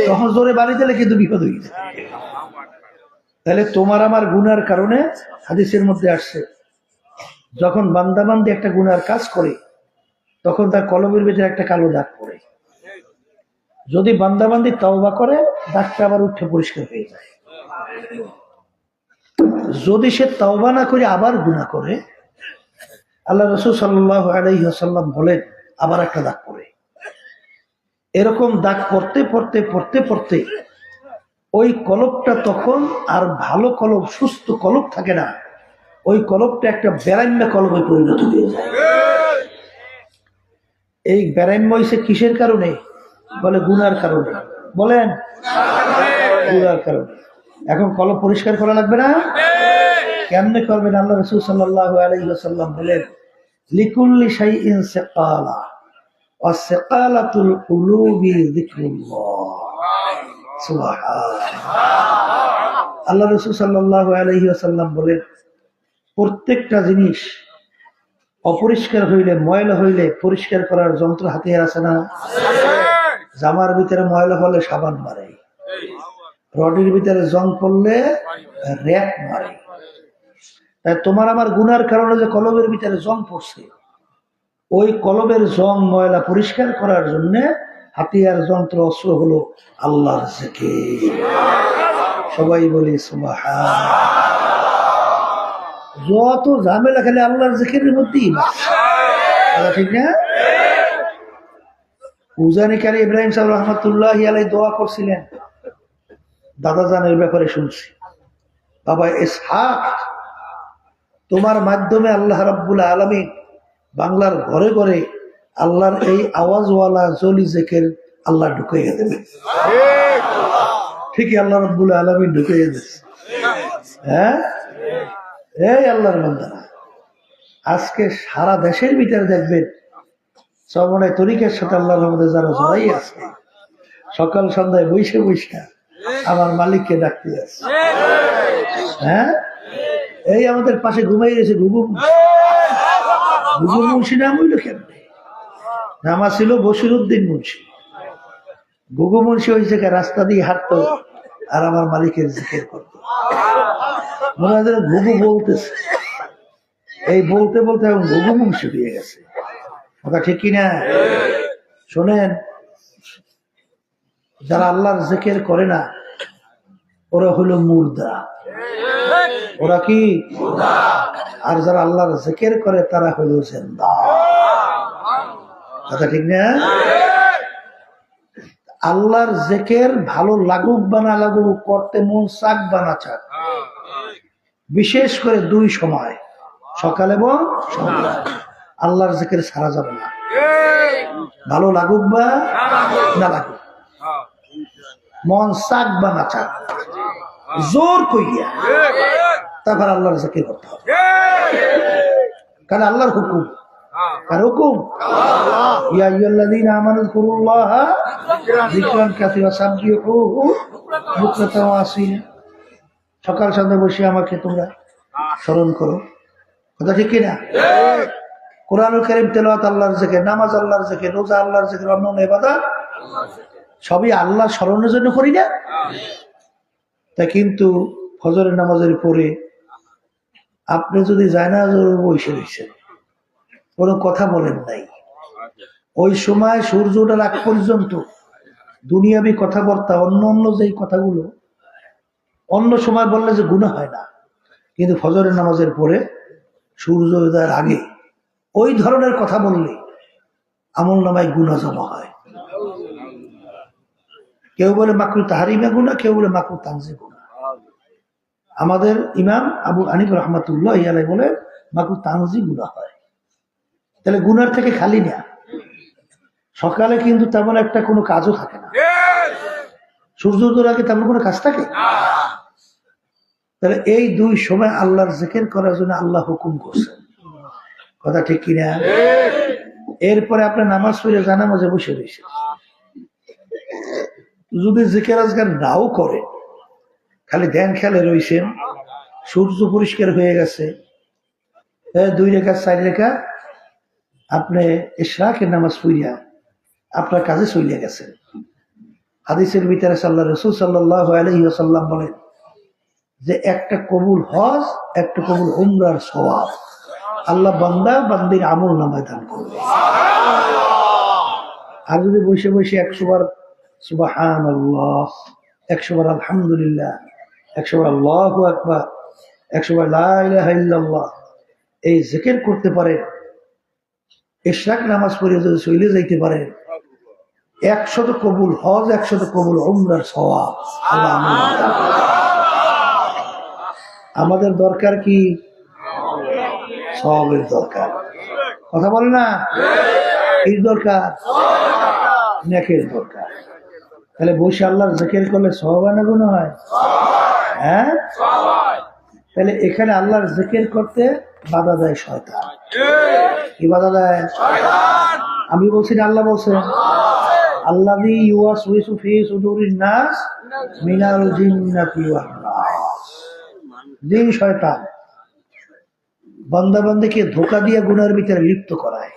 তখন জোরে বাড়ি দিলে কিন্তু বিপদ হয়ে যায়। তাহলে তোমার আমার গুনার কারণে হাদিসের মধ্যে আসছে, যখন বান্দাবান্দি একটা গুনার কাজ করে তখন তার কলমের ভিতরে একটা কালো দাগ পড়ে। যদি বান্দাবান্দি তওবা করে, দাগটা আবার উঠে পরিষ্কার হয়ে যায়। যদি সে তওবা না করে আবার গুনাহ করে, আল্লাহ রাসূল সাল্লাল্লাহু আলাইহি ওয়াসাল্লাম বলেন আবার একটা দাগ পড়ে। এরকম দাগ পড়তে পড়তে পড়তে পড়তে ওই কলবটা তখন আর ভালো কলব, সুস্থ কলব থাকে না, ওই কলবটা একটা বেরান্না কলবে পরিণত হয়ে যায়। এই ব্যারাম্য হয়েছে কিসের কারণে? বলে গুনার কারণে। বলেন গুনার কারণে। এখন কলব পরিষ্কার করা লাগবে না? কেমনে করবেন? আল্লাহ রাসূল সাল্লাল্লাহু আলাইহি ওয়াসাল্লাম বলেন, লিকুল্লি শাইইন সিকালা ওয়া সিকালাতুল কুলুবি যিকরুল্লাহ। সুবহানাল্লাহ। আল্লাহ রাসূল সাল্লাল্লাহু আলাইহি ওয়াসাল্লাম বলেন, প্রত্যেকটা জিনিস অপরিষ্কার হইলে, ময়লা হইলে পরিষ্কার করার যন্ত্র হাতিয়ার আছে না? জামার ভিতরে ময়লা হলে সাবান মারে, রডের ভিতরে জং পড়লে র‍্যাক মারে। তাই তোমার আমার গুনার কারণে যে কলবের ভিতরে জং পড়ছে, ওই কলবের জং ময়লা পরিষ্কার করার জন্য হাতিয়ার যন্ত্র অস্ত্র হলো আল্লাহর জিকির। সবাই বলি সুবহানাল্লাহ। যত ঝামেলা খেলে আল্লাহর জিকিরের মধ্যেই ঠিক না? উজানিকারী ইব্রাহিম সাহেব রহমতুল্লাহি আলাইহি দোয়া করছিলেন, দাদা জানের ব্যাপারে শুনছি। বাবা ইসহাক, তোমার মাধ্যমে আল্লাহ রাব্বুল আলামিন বাংলার ঘরে ঘরে আল্লাহর এই আওয়াজওয়ালা জলি জিকির আল্লাহ ঢুকিয়ে দেবে। ঠিকই আল্লাহ রাব্বুল আলামিন ঢুকিয়ে দিয়েছে। হ্যাঁ, এই আল্লাহর বান্দারা, আজকে সারা দেশের ভিতরে দেখবেন চরমনায় তরিকের সাথে আল্লাহর রহমতে যারা জড়াই আছে, সকাল সন্ধ্যায় বৈশে বৈশা আমার মালিককে ডাকতে আছে। হ্যাঁ, এই আমাদের পাশে ঘুমাই গেছে ঘুঘু মুন্সি। নাম হইল কেমনে? নামা ছিল বশিরউদ্দিন মুন্সি। ঘুঘু মুন্সি হয়েছে রাস্তা দিয়ে হাঁটতো আর আমার মালিকের জিকির করতো। মনে হয় ঘুঘু বলতেছে, এই বলতে বলতে এখন ঘুঘু মুন্সি হয়ে গেছে। কথা ঠিক কিনা? শোনেন, যারা আল্লাহর জিকির করে না ওরা হলো মুর্দা। ওরা কি? আর যারা আল্লাহর জিকির করে তারা হলো জিন্দা। কথা ঠিক না? আল্লাহর জিকির ভালো লাগুক বা না লাগুক, করতে মন চাক বা না চাক, বিশেষ করে দুই সময়, সকাল এবং সন্ধ্যা, আল্লাহর জিকির ছাড়া যাবে না। ভালো লাগুক বা না লাগুক, মন চাক বা না চাক, জোর কইয়া তারপর আল্লাহর জিকির করতে হবে। কারণ আল্লাহর হুকুম। কার হুকুম? ইয়া আইয়ুহাল্লাযীনা আমানু যকুরুল্লাহা যিকরান কাসীরা সাব্বিহুহু বুকরাতাও ওয়া আসীলা। সকাল সন্ধ্যা বসে আমাকে তোমরা স্মরণ করো। কথা ঠিক কিনা? কোরআনুল কারীম তেলাওয়াত আল্লাহর জিকির, নামাজ আল্লাহর জিকির, রোজা আল্লাহর জিকির, অন্যান্য ইবাদত সবই আল্লাহ স্মরণের জন্য করি না? তা কিন্তু ফজরের নামাজের পরে আপনি যদি জায়নামাজে বসে রয়েছেন, কোনো কথা বলেন নাই, ওই সময় সূর্য ওঠার আগ পর্যন্ত দুনিয়াবি কথাবার্তা, অন্য অন্য যেই কথাগুলো অন্য সময় বললে যে গুনাহ হয় না, কিন্তু ফজরের নামাজের পরে সূর্য উদয়ের আগে ওই ধরনের কথা বললে আমল নামায় গুনাহ জমা হয়। কেউ বলে মাকরু তাহরিমা গুনাহ, কেউ বলে মাকরু তানজিহ গুনাহ। আমাদের ইমাম আবু হানিফা রাহমাতুল্লাহি আলাইহি বলে মাকরু তানজিহ গুনাহ হয়। তাহলে গুনার থেকে খালি না। সকালে কিন্তু তেমন একটা কোনো কাজও থাকে না, সূর্য উদয়ের আগে তেমন কোনো কাজ থাকে। তাহলে এই দুই সময় আল্লাহর জিকির করার জন্য আল্লাহ হুকুম করছেন। কথা ঠিক কিনা? এরপরে আপনার নামাজ পড়ে জানামাজে বসে রয়েছে, যদি জিকির আজকার নাও করে, খালি ধ্যান খেলে রয়েছেন, সূর্য পরিষ্কার হয়ে গেছে, 2 রাকাত 4 রাকাত আপনি ইশরাকের নামাজ পড়িয়া আপনার কাজে চলে গেছেন। হাদিসের ভিতরে আল্লাহ রাসূল সাল্লাল্লাহু আলাইহি ওয়াসাল্লাম বলেন যে একটা কবুল হজ, একটা কবুল উমরার সওয়াব আল্লাহ বান্দা বান্দির আমল নামায় দান করবে। আর যদি বসে বসে 100 বার সুবহানাল্লাহ, 100 বার আলহামদুলিল্লাহ, 100 বার আল্লাহু আকবার, 100 বার লা ইলাহা ইল্লাল্লাহ এই জিকির করতে পারে, ইশরাক নামাজ পড়ে যদি চলে যাইতে পারে, 100 কবুল হজ, 100 কবুল উমরার সওয়াব আল্লাহ আমাদের দান করবে। আমাদের দরকার কি? সওয়াবের দরকার। কথা বলে না? কি দরকার? নেকের দরকার। তাহলে বসে আল্লাহর জিকির করলে সওয়াব না গুনাহ হয়? হ্যাঁ, তাহলে এখানে আল্লাহর জিকির করতে বাধা দেয় শয়তান। কি বাধা দেয়? আমি বলছি না, আল্লাহ বলছেন আল্লাযী ইউওয়াসওয়িসু ফী সুদুরিন নাস মিনাল জিন্নাতি ওয়ান নাস। জিন শয়তান বান্দা বান্দাকে ধোঁকা দিয়ে গুনাহের ভিতরে লিপ্ত করায়।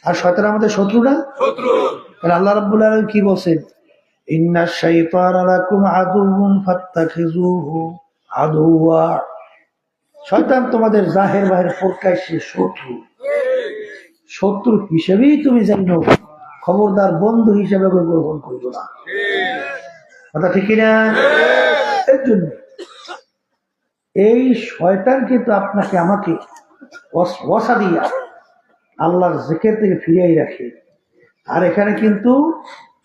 আর শয়তান আমাদের শত্রু না? তাহলে আল্লাহ রাব্বুল আলামিন কি বলছেন? ইন্নাশ শাইতানা লাকুম আদুউন ফাত্তাখিযুহু আদুওয়া। শয়তান তোমাদের জাহের বাহির প্রকাশ্যে শত্রু। শত্রু হিসেবেই তুমি জানো, খবরদার বন্ধু হিসেবে গ্রহণ করবো না। কথা ঠিক না? এর জন্য এই শয়তান কিন্তু আপনাকে আমাকে ওয়াসওয়াসা দিয়া আল্লাহর জিকির থেকে ফিরিয়ে রাখে। আর এখানে কিন্তু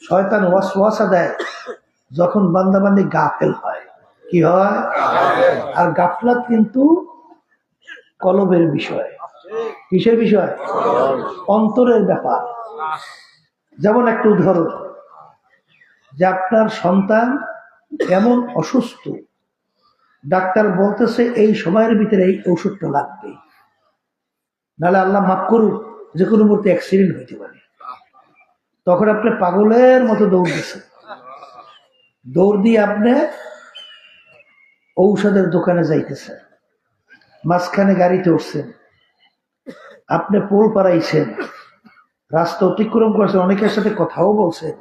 শয়তান ওয়াসওয়াসা দেয় যখন বান্দা বান্দি গাফেল হয়। কি হয়? আর গাফলাত কিন্তু কলবের বিষয়। কিসের বিষয়? অন্তরের ব্যাপার। যেমন একটা উদাহরণ, যে আপনার সন্তান এমন অসুস্থ, ডাক্তার বলতেছে এই সময়ের ভিতরে এই ওষুধটা লাগবে, নাহলে আল্লাহ মাফ করুক যে কোনো মুহূর্তে অ্যাক্সিডেন্ট হইতে পারে। তখন আপনি পাগলের মতো দৌড় দিচ্ছেন, দৌড় দিয়ে আপনি ঔষধের দোকানে যাইতেছেন, মাঝখানে গাড়িতে উঠছেন, আপনি পোল পাড়াইছেন, রাস্তা অতিক্রম করেছেন, অনেকের সাথে কথাও বলছেন,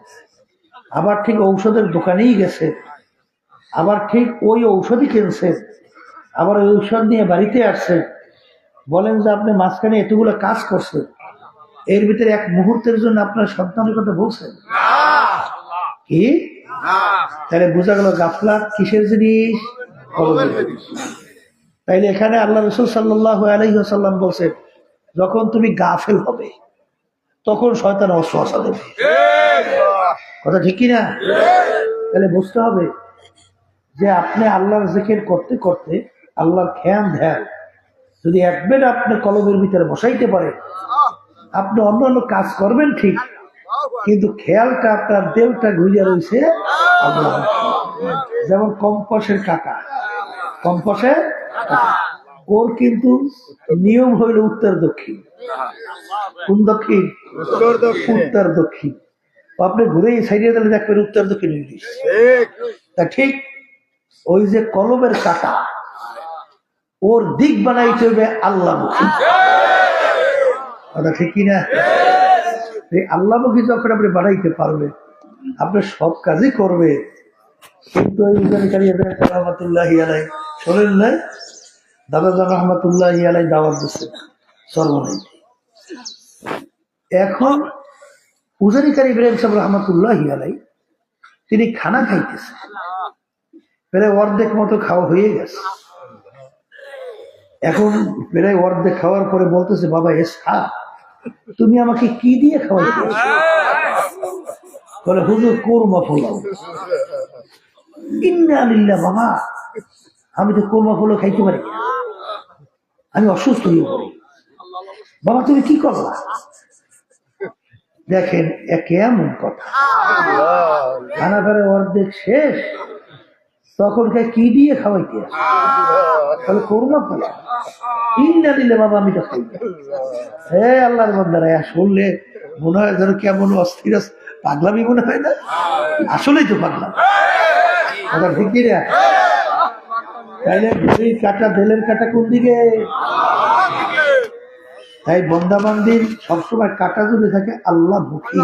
আবার ঠিক ঔষধের দোকানেই গেছেন, আবার ঠিক ওই ঔষধই কিনছেন, আবার ওই ঔষধ নিয়ে বাড়িতে আসছেন। বলেন যে আপনি মাঝখানে এতগুলো কাজ করছেন, এর ভিতরে এক মুহূর্তের জন্য আপনার সন্তানের কথা বলছেন কি? তাহলে বোঝা গেল গাফলাত কিসের জিনিস? তাইলে এখানে আল্লাহ রাসূল সাল্লাল্লাহু আলাইহি ওয়াসাল্লাম বলছেন, যখন তুমি গাফেল হবে তখন শয়তান ওয়াসওয়াসা দেবে। কথা ঠিক কি না? তাহলে বুঝতে হবে যে আপনি আল্লাহর জিকির করতে করতে আল্লাহর খেয়াল ধ্যান যদি একবার আপনি কলবের ভিতরে বসাইতে পারেন, আপনি অন্যান্য কাজ করবেন ঠিক, কিন্তু খেয়ালটা আপনার দেলটা ঘুরিয়া রয়েছে আল্লাহ। যেমন কম্পাসের কাঁটা, কম্পাসের ওর কিন্তু নিয়ম হইল উত্তর দক্ষিণ। কোন দক্ষিণ? উত্তর দক্ষিণ। আপনি ঘুরে সাইডে দিলে দেখবেন উত্তর দক্ষিণ ইংলিশ। তা ঠিক ওই যে কলমের কাঁটা, ওর দিক বানাইতে হবে আল্লাহমুখী। কথা ঠিক কিনা? এই আল্লাহমুখী যখন আপনি বানাইতে পারবে, আপনি সব কাজই করবে। কিন্তু ওই রহমতুল্লাহি আলাই শোনেন না, দাদা রহমতুল্লাহি আলাই দাওয়াত দিচ্ছে সর্বনাই। এখন উজানিকারী ইব্রাহিম সাহেব রহমতুল্লাহি আলাই তিনি খানা খাইতেছে, প্রায় অর্ধেক মতো খাওয়া হয়ে গেছে। এখন প্রায় অর্ধেক খাওয়ার পরে বলতেছে, বাবা এসা তুমি আমাকে কি দিয়ে খাওয়াইতে? বলে হুজুর কোরমা পোলাও। ইন্না লিল্লাহ, বাবা আমি তো কোরমা পোলাও খাইতে পারি না, আমি অসুস্থ হয়ে পড়ি। বাবা তুমি কি করলা? দেখেন কেমন কথা, খানা ফেরে অর্ধেক শেষ, তখন কি দিয়ে খাওয়াইতে? তাহলে কোরমা পোলাও। ইন্না লিল্লাহ, বাবা আমি তো খাই না। হে আল্লাহর বান্দারা, শুনলে মনে হয় যেন কেমন অস্থির পাগলামি মনে হয় না? আসলেই তো পাগলাম। কথা ঠিক কিনা? তাইলে ঘড়ির কাটা দেলের কাটা কোন দিকে? তাই বন্দাবান্দির সবসময় কাটা যদি থাকে আল্লাহ মুখী,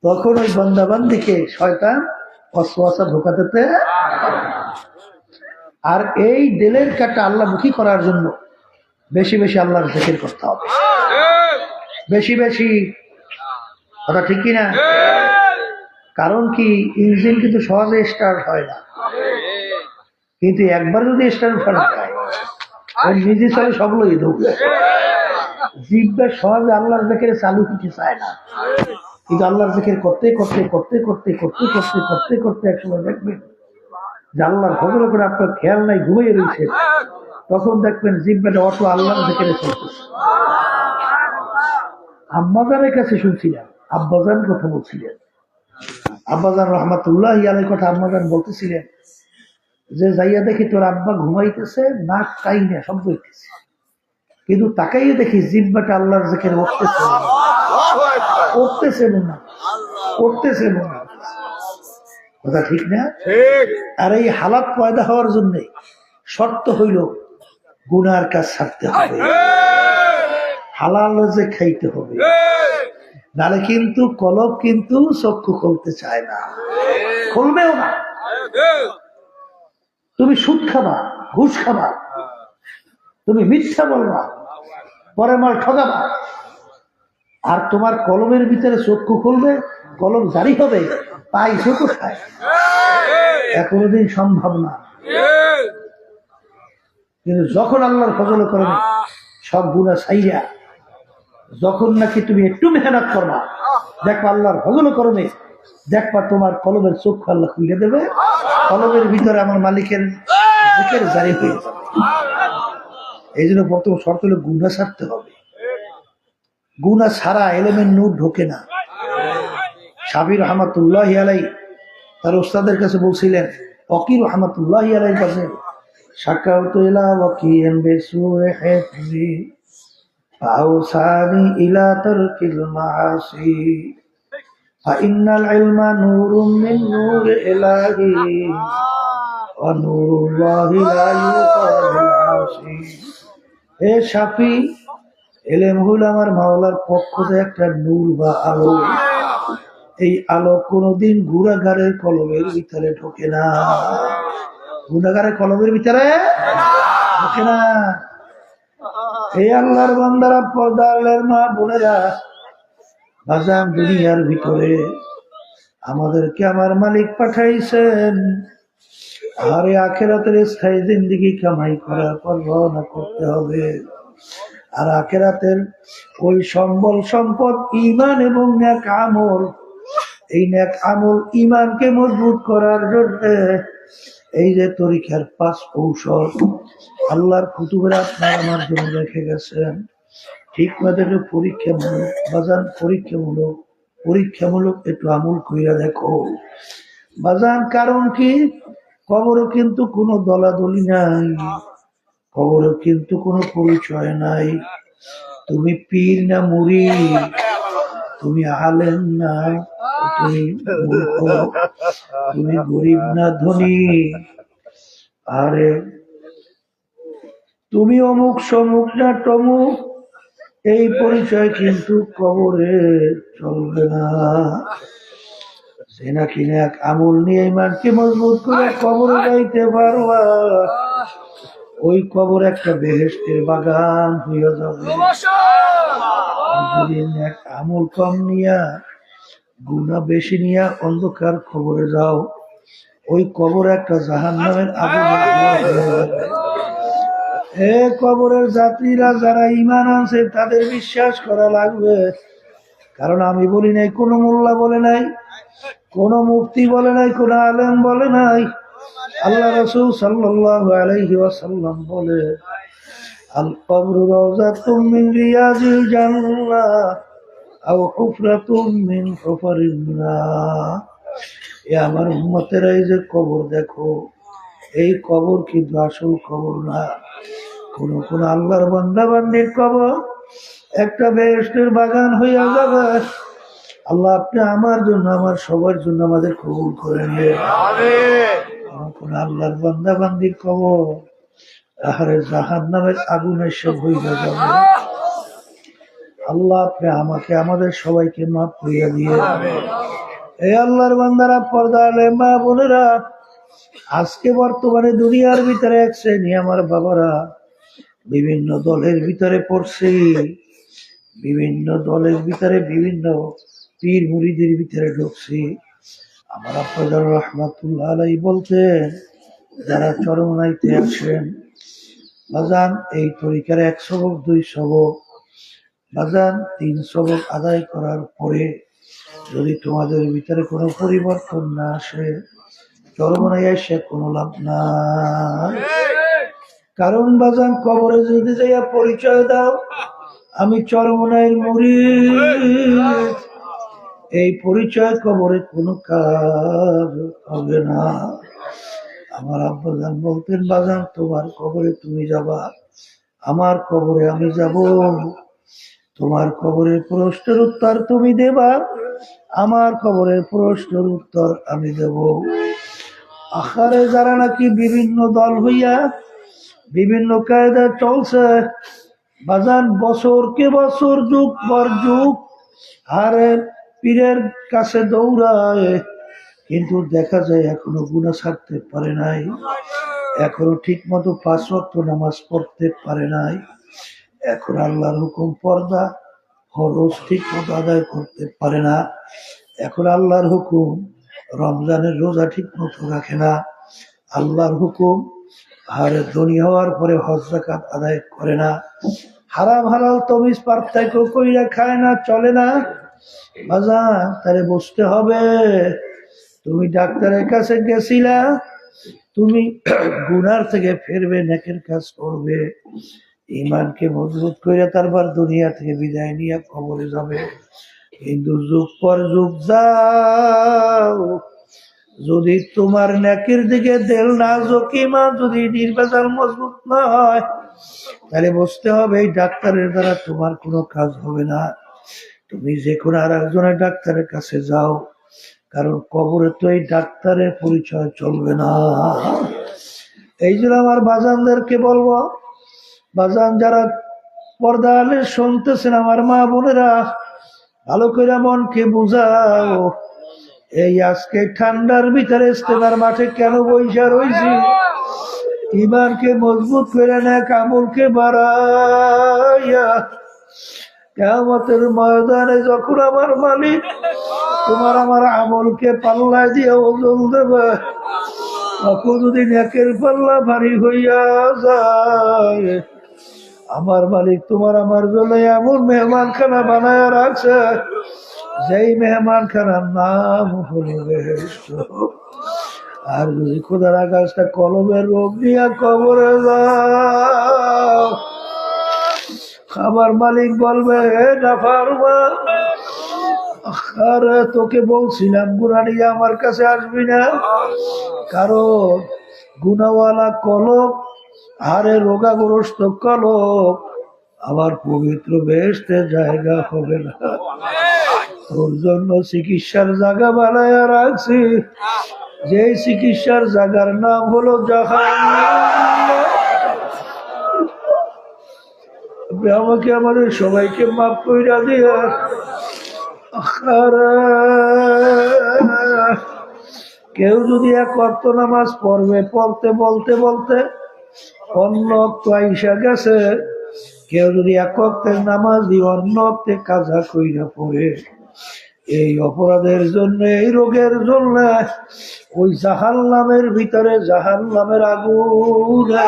তখন ওই বন্দাবান্দিকে শয়তান ওয়াসওয়াসা ধোঁকা দিতে। আর এই দিলের কাটা আল্লাহ মুখী করার জন্য বেশি বেশি আল্লাহর জিকির করতে হবে, বেশি বেশি। কথা ঠিক কিনা? কারণ কি, ইঞ্জিন কিন্তু সহজে স্টার্ট হয় না, কিন্তু একবার যদি স্টার্ট করা যায় ওই নিজে চলে সবগুলোই ঢুকবে। জিহ্বা সহজে আল্লাহর জিকিরে চালু কিছু চায় না, কিন্তু আল্লাহর জিকির করতে করতে করতে করতে করতে করতে করতে করতে একসময় দেখবেন যে আল্লাহর ফজল করে আপনার খেয়াল নাই, ঘুমিয়ে রয়েছে, তখন দেখবেন জিহ্বাটা অটো আল্লাহর জিকিরে চলতেছে। আম্মাজানের কাছে শুনছিলাম, আব্বাজান কথা বলছিলেন, আব্বাজান রহমাতুল্লাহ আলাইহির কথা আম্মাজান বলতেছিলেন যে যাইয়া দেখি তোর আব্বা ঘুমাইতেছে, নাক টাই না শব্দ হইতেছে, কিন্তু তাকাইয়ে দেখি জিব্বাটা আল্লাহর জিকির উঠতেছে না, উঠতেছে না। কথা ঠিক না? আর এই হালাত পয়দা হওয়ার জন্য শর্ত হইল গুনার কাজ ছাড়তে হবে, হালাল যে খাইতে হবে, নাহলে কিন্তু কলব কিন্তু চক্ষু খুলতে চায় না, খুলবেও না। তুমি সুদ খাবা, ঘুষ খাবা, তুমি মিথ্যা বলবা, পরে মাল ঠকাবা, আর তোমার কলমের ভিতরে চক্ষু খুলবে, কলম জারি হবে, পাইছো কোথায়? কোনোদিন সম্ভব না। কিন্তু যখন আল্লাহর ফজলে করবে সব গুনাহ ছাইরা, যখন নাকি তুমি একটু মেহনত করবা, দেখবা আল্লাহর ফজলে করবে, দেখবা তোমার কলমের চক্ষু আল্লাহ খুলে দেবে, কলমের ভিতরে আমার মালিকের জিকির জারি হয়ে যাবে। এই জন্য প্রথম শর্ত হলো গুনাহ ছাড়তে হবে। গুনাহ ছাড়া এলেমের নূর ঢোকে না। শাফি রহমাতুল্লাহ আলাইহি তার ওস্তাদের কাছে বলছিলেন, ফকির রহমাতুল্লাহ আলাইহির কাছে, শাকাউতু ইলা ওয়াকিন বিসুই হিফজি ফাউসানি ইলা তারকিল মাআসি ফাইন্নাল ইলমা নূরুম মিন নূর ইলাহি ওয়া নূরুল্লাহি লা ইউকাবিল আসি। হে শাফি, ইলম হলো আমার মাওলার পক্ষ থেকে একটা নূর বা আলো, এই আলো কোনদিন গুনাহগারের কলবের ভিতরে ঢোকে না, গুনাহগারের কলবের ভিতরে ঢোকে না। এই আল্লাহর বান্দারা, পর্দার মা বোনেরা, বাজান দুনিয়ার ভিতরে আমাদেরকে আমার মালিক পাঠাইছেন, আর আখিরাতের স্থায়ী জিন্দেগি কামাই করার পর রওনা করতে হবে। আর আখিরাতের ওই সম্বল সম্পদ ঈমান এবং নেক আমল, এই নেক আমল ঈমানকে মজবুত করার জন্য এই যে তরিকার 5 ঔষধ আল্লাহর কুতুবের আপনার আমার জন্য রেখে গেছেন, ঠিক মতো পরীক্ষামূলক বাজান, পরীক্ষামূলক একটু আমল কইরা দেখো বাজান। কারণ কি, কবরও কিন্তু কোনো দলাদলি নাই, কবরও কিন্তু কোনো পরিচয় নাই। তুমি পীর না মুরিদ, তুমি আলেম না, তুমি মূর্খ, তুমি গরিব না ধনী, আরে তুমি অমুক সমুক না টমুক, এই পরিচয় কিন্তু কবরে চলবে না। সে নাকি এক আমল নিয়ে ইমানকে মজবুত করে কবরে যাইতে পারবা, ওই কবর একটা বেহেশতের বাগান হইয়া যাবে। যদি এক আমল কম নিয়া, গুনাহ বেশি নিয়া অন্ধকার কবরে যাও, ওই কবর একটা জাহান্নামের আগুন হয়ে যাবে। হে কবরের যাত্রীরা, যারা ঈমান আনছে তাদের বিশ্বাস করা লাগবে। কারণ আমি বলি নাই, কোন মোল্লা বলে নাই, কোন মুফতি বলে নাই, কোন আলেম বলে নাই, আল্লাহ রাসূল সাল্লাল্লাহু আলাইহি ওয়াসাল্লাম বলে, আল কবরু রাওযাতুম মিন রিয়াজিল জান্নাহ আও হুফরাতুম মিন হুফারিন নার। এ আমার উম্মতেরা, এই যে কবর দেখো, এই কবর কিন্তু আসল কবর না। কোন কোন আল্লাহর বান্দা বান্দির কবর একটা বেহেশতের বাগান হইয়া যাবে। আল্লাহ আপনি আমার জন্য, আমার সবার জন্য আমাদের কবুল করে নিয়ে। কোন আল্লাহর বান্দা বান্দির কবর আহারে জাহান্নামের আগুনে সব হইয়া যাবে। আল্লাহ আপনি আমাকে, আমাদের সবাইকে মাফ করিয়া দিয়ে। এই আল্লাহর বান্দারা, পর্দা আলেম মা বোনেরা, আজকে বর্তমানে দুনিয়ার ভিতরে এক শ্রেণী আমার বাবারা বিভিন্ন দলের ভিতরে পড়ছে, বিভিন্ন দলের ভিতরে বিভিন্ন পীর মুরিদের ভিতরে ঢুকছে। আমার আব্বাজান রহমাতুল্লাহ আলাইহি বলতেন, যারা চরমনাইতে আসেন বাজান, এই তরিকার 1 সবক 2 সবক বাজান 3 সবক আদায় করার পরে যদি তোমাদের ভিতরে কোনো পরিবর্তন না আসে, চরমনাই এসে কোনো লাভ নাই। কারণ বাজান, কবরে যদি যাইয়া পরিচয় দাও, আমি চরমনাইয়ের মুরিদ, এই পরিচয় কবরে কোনো কাজ হবে না। আমার আব্বাজান বলতেন, বাজান তোমার কবরে তুমি যাবা, আমার কবরে আমি যাব। তোমার কবরের প্রশ্নের উত্তর তুমি দেবা, আমার কবরের প্রশ্নের উত্তর আমি দেব। আখারে যারা নাকি বিভিন্ন দল হইয়া বিভিন্ন কায়দা চলছে, বাজান বছরকে বছর যুগ পর যুগ আরে পীরের কাছে দৌড়ায়, কিন্তু দেখা যায় এখনো গুনাহ ছাড়তে পারে নাই, এখনো ঠিক মতো 5 ওয়াক্ত নামাজ পড়তে পারে নাই, এখন আল্লাহর হুকুম পর্দা ফরজ ঠিক মতো আদায় করতে পারে না, এখন আল্লাহর হুকুম রমজানের রোজা ঠিক মতো রাখে না, আল্লাহর হুকুম আর ধনী হওয়ার পরে হজ যাকাত আদায় করে না, হারাম হালাল তমিজ পার্থক্য কইরা খায় না, চলে না। বাজান তারে বুঝতে হবে, তুমি ডাক্তারের কাছে গেছিলা, তুমি গুনার থেকে ফিরবে, নেকের কাজ করবে, ইমানকে মজবুত করে তারপর দুনিয়া থেকে বিদায় নিয়ে কবরে যাবে। কিন্তু যুগ পর যুগ যাও, যদি তোমার নেকের দিকে দেল না জকিমা, যদি নির্বাচন মজবুত না হয়, তাহলে বুঝতে হবে এই ডাক্তারের দ্বারা তোমার কোনো কাজ হবে না। তুমি যে কোনো আর একজনের ডাক্তারের কাছে যাও, কারণ কবরে তো এই ডাক্তারের পরিচয় চলবে না। এই জন্য আমার বাজানদেরকে বলবো, বাজান যারা পর্দা আলে শুনতেছেন, আমার মা বোনেরা, ভালো করে মনকে বুঝাও, এই আজকে ঠান্ডার ভিতরে ইস্তেমার মাঠে কেন বইসা রয়েছি? ইমানকে মজবুত করে না, আমলকে বাড়াইয়া কিয়ামতের ময়দানে যখন আমার মালিক তোমার আমার আমলকে পাল্লা দিয়ে ওজন দেবে, তখন যদি নেকের পাল্লা ভারী হইয়া যায়, আমার মালিক তোমার আমার জন্য এমন মেহমানখানা বানায় রাখছে, যেই মেহমানখানার নাম হলো বেহেশত। আর যদি খোদার আকাশটা কলমের রোগ নিয়ে কবরে যাও, আমার মালিক বলবে, নাফরমান, আরে তোকে বলছিলাম গুনাহ নিয়ে আমার কাছে আসবি না, কারণ গুনাহওয়ালা কলব আরে রোগাগ্রস্ত কলব আমার পবিত্র বেহেশতে জায়গা হবে না। তোর জন্য চিকিৎসার জায়গা বানায় রাখছি, যে চিকিৎসার জায়গার নাম হলো জাহান্নাম। আপনি আমাকে আমাদের সবাইকে মাফ কইরা দিয়া, কেউ যদি এক ওয়াক্ত নামাজ পড়বে, পড়তে বলতে বলতে অন্য ওয়াক্ত আইসা গেছে, কেউ যদি এক ওয়াক্তের নামাজ দিয়ে অন্য ওয়াক্তে কাজা কইরা পড়ে, এই অপরাধের জন্য, এই রোগের জন্য ওই জাহান্নামের ভিতরে জাহান্নামের আগুনে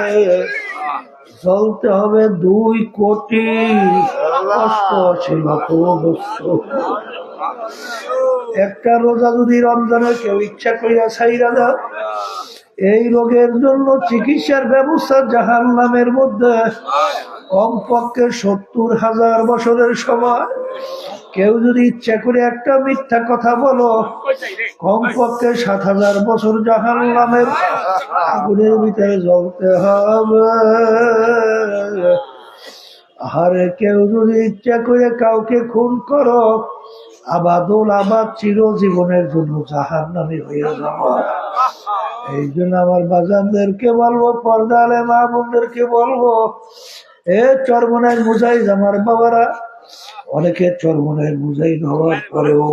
জ্বলতে হবে 2,88,00,000 একটা রোজা যদি রমজানের কেউ ইচ্ছা করিয়া ছাইরা দাও, এই রোগের জন্য চিকিৎসার ব্যবস্থা জাহান্নামের মধ্যে কমপক্ষে 70,000 বছরের সময়। কেউ যদি ইচ্ছা করে একটা মিথ্যা কথা বলো, কমপক্ষে 7,000 বছর জাহান্নামের আগুনের ভিতরে জ্বলতে হবে। আরে কেউ যদি ইচ্ছা করে কাউকে খুন করো, আবাদুল আবাদ চিরজীবনের জন্য জাহান্নামী হয়ে যাব। এই জন্য আমার বাজানদেরকে বলবো, পর্দা আলে মা বোনদেরকে বলবো, এ চরমনাই মুজাহিদ আমার বাবারা, অনেকে চরমনাই মুজাহিদ হওয়ার পরেও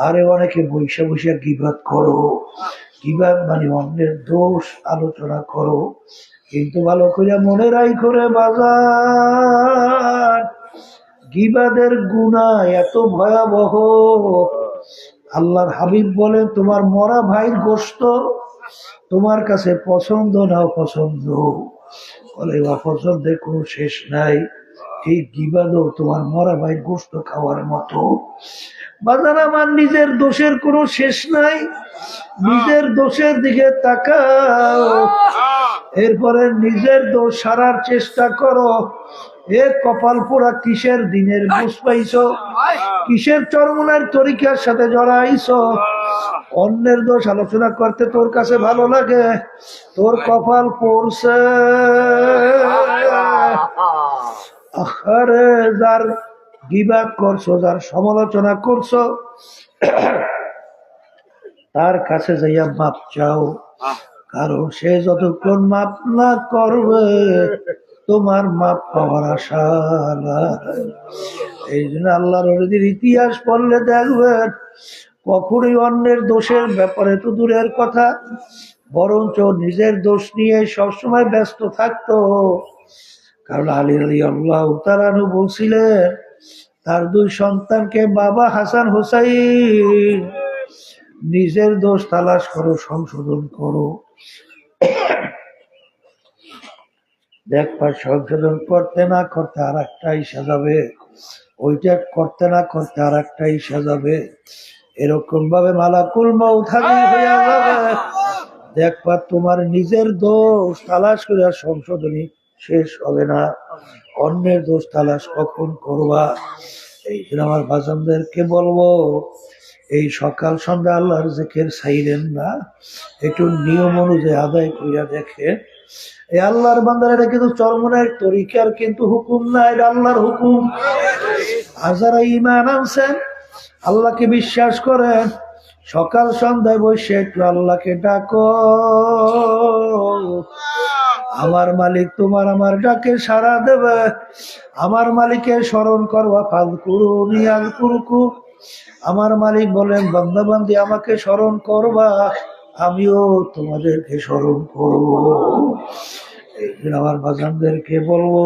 আরে অনেকে বৈশা বৈশা গীবাত করো, গীবাত মানে অন্যের দোষ আলোচনা করো, কিন্তু ভালো করে মনে রাই করে বাজার, গীবাদের গুনাহ এত ভয়াবহ। আল্লাহর হাবিব বলেন, তোমার মরা ভাইয়ের গোশত তোমার কাছে পছন্দ না অপছন্দ, বলে অপছন্দের কোনো শেষ নাই, ঠিক গীবাদও তোমার মরা ভাইয়ের গোশত খাওয়ার মতো। বাজার আমার নিজের দোষের কোনো শেষ নাই, নিজের দোষের দিকে তাকাও, এরপরে নিজের দোষ সারার চেষ্টা করো, এ কপাল পোড়া কিসের দিনের বুঝ পাইছো, কিসের চরমনের তরিকার সাথে জড়াইছো? অন্যের দোষ আলোচনা করতে তোর কাছে ভালো লাগে, তোর কপাল পড়ছে। আরে যার গিবাদ করছো, যার সমালোচনা করছো, তার কাছে যাইয়া মাপ চাও, কারণ সে যতক্ষণ মাপ না করবে তোমার মাপ পাওয়ার আশা নাই। এই জন্য আল্লাহর ওলিদের ইতিহাস পড়লে দেখবেন কখনোই অন্যের দোষের ব্যাপারে তো দূরের কথা, বরঞ্চ নিজের দোষ নিয়ে সবসময় ব্যস্ত থাকতো। কারণ আলী রাদিয়াল্লাহু তাআলা আনহু বলছিলেন তার দুই সন্তানকে, বাবা হাসান হুসাইন, নিজের দোষ তালাশ করো, সংশোধন করো। দেখবা সংশোধন করতে না করতে আর একটা ইসা যাবে, ওইটা করতে না করতে আর একটা ইসা যাবে, এরকম ভাবে মালাকুল মউত হাজির হইয়া যাবে। দেখবা তোমার নিজের দোষ তালাশ করে সংশোধনী শেষ হবে না, অন্যের দোষ তালাশ কখন করবা? এই জন্য আমার বাজানদেরকে বলবো, এই সকাল সন্ধ্যা আল্লাহর জিকির ছাইলেন না, একটু নিয়ম অনুযায়ী আদায় করিয়া দেখে। এই আল্লাহর বান্দার এটা কিন্তু চরমনের তরিকার কিন্তু হুকুম না, এটা আল্লাহর হুকুম। আর যারা ঈমান আনছেন, আল্লাহকে বিশ্বাস করেন, সকাল সন্ধ্যায় বসে একটু আল্লাহকে ডাকো। আমার মালিক তোমার আমার ডাকে সাড়া দেবে। আমার মালিকের স্মরণ করবা, ফাযকুরুনি আযকুরকুম। আমার মালিক বলেন, বান্দা বান্দি আমাকে স্মরণ করবা, আমিও তোমাদেরকে স্মরণ করব। এই জন্য আমার বাজানদেরকে বলবো,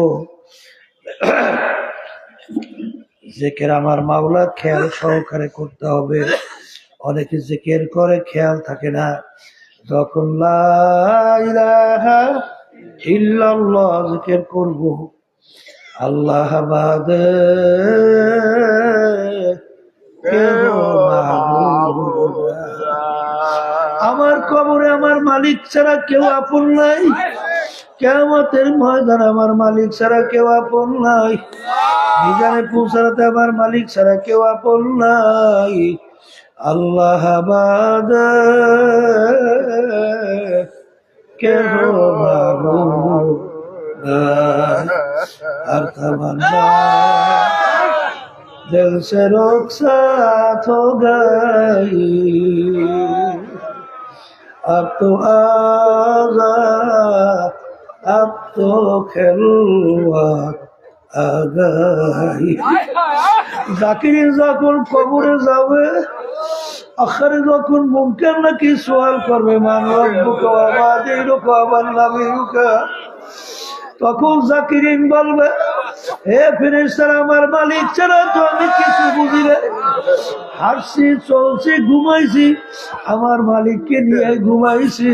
জিকির আমার মাওলা খেয়াল সহকারে করতে হবে। অনেকে জিকির করে খেয়াল থাকে না, যখন লা ইলাহা ইল্লাল্লাহ জিকির করব, আল্লাহ বাদে আমার কবরে আমার মালিক ছাড়া কেউ আপন নাই, কিয়ামতের ময়দানে আমার মালিক ছাড়া কেউ আপন নাই, মিজানে পৌঁছাতে আমার মালিক ছাড়া কেউ আপন নাই। আল্লাহ বাদে কেহ মাবুদ আর তামান্না दिल से रुखसत हो गई, अब तो आज़ाद, अब तो खिलवत आ गई। জাকিরিন যখন কবরে যাবে, আখরে যখন মুনকার নাকি সওয়াল করবে, মান রব্বুকা ওয়া মা দীনুকা ওয়া মান নাবিয়ুকা, তখন জাকিরিন বলবে, হে ফেরেশতারা, আমার মালিক ছাড়া তো আমি কিছু বুঝি না, হাসছি চলছি ঘুমাইছি, আমার মালিককে নিয়ে ঘুমাইছি।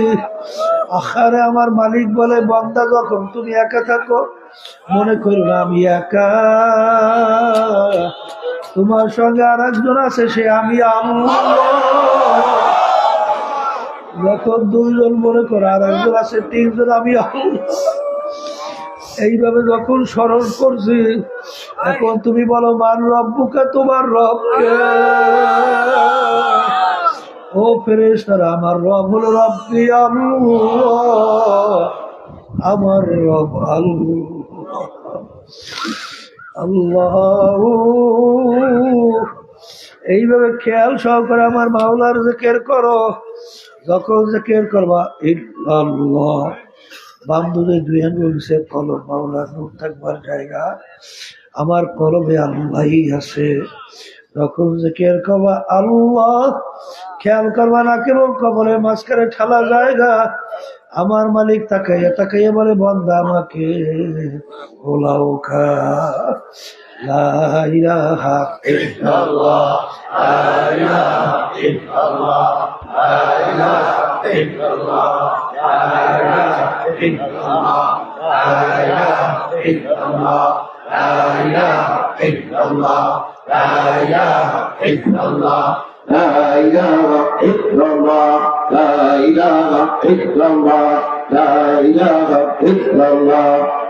আখারে আমার মালিক বলে, বান্দা যখন তুমি একা থাকো, মনে করো না আমি একা, তোমার সঙ্গে আর একজন আছে, সে আমি আল্লাহ। যখন দুইজন মনে করো আর একজন আছে, তিনজন আমি আল্লাহ। এইভাবে যখন স্মরণ করছি, এখন তুমি বলো, মান রব্বুকা, তোমার রবকে। ও ফেরেশতারা, আমার রব হলো রব্বি আল্লাহ, আমার রব আল্লাহ। আল্লাহ, এইভাবে খেয়াল সহকারে আমার মাওলার জিকির করো। যখন জিকির করবা, ইল্লাল্লাহ, বান্ধবে দুই আঙ্গুল সে কলম, মাওলার নূর থাকবার জায়গা, আমার কলমে আল্লাহই আছে। যখন জিকির করবা আল্লাহ, খেয়াল করবা না কেবল কবরের মাঝখানে ঠালা জায়গা, আমার মালিক তাকাইয়া তাকাইয়া বলে, বান্দা আমাকে ওলাও খা। লা ইলাহা ইল্লাল্লাহ, লা ইলাহা ইল্লাল্লাহ, লা ইলাহা ইল্লাল্লাহ, লা ইলাহা ইল্লাল্লাহ, লা ইলাহা ইল্লাল্লাহ, লা ইলাহা ইল্লাল্লাহ, লা ইলাহা ইল্লাল্লাহ, লা ইলাহা ইল্লাল্লাহ, লা ইলাহা ইল্লাল্লাহ, লা ইলাহা ইল্লাল্লাহ,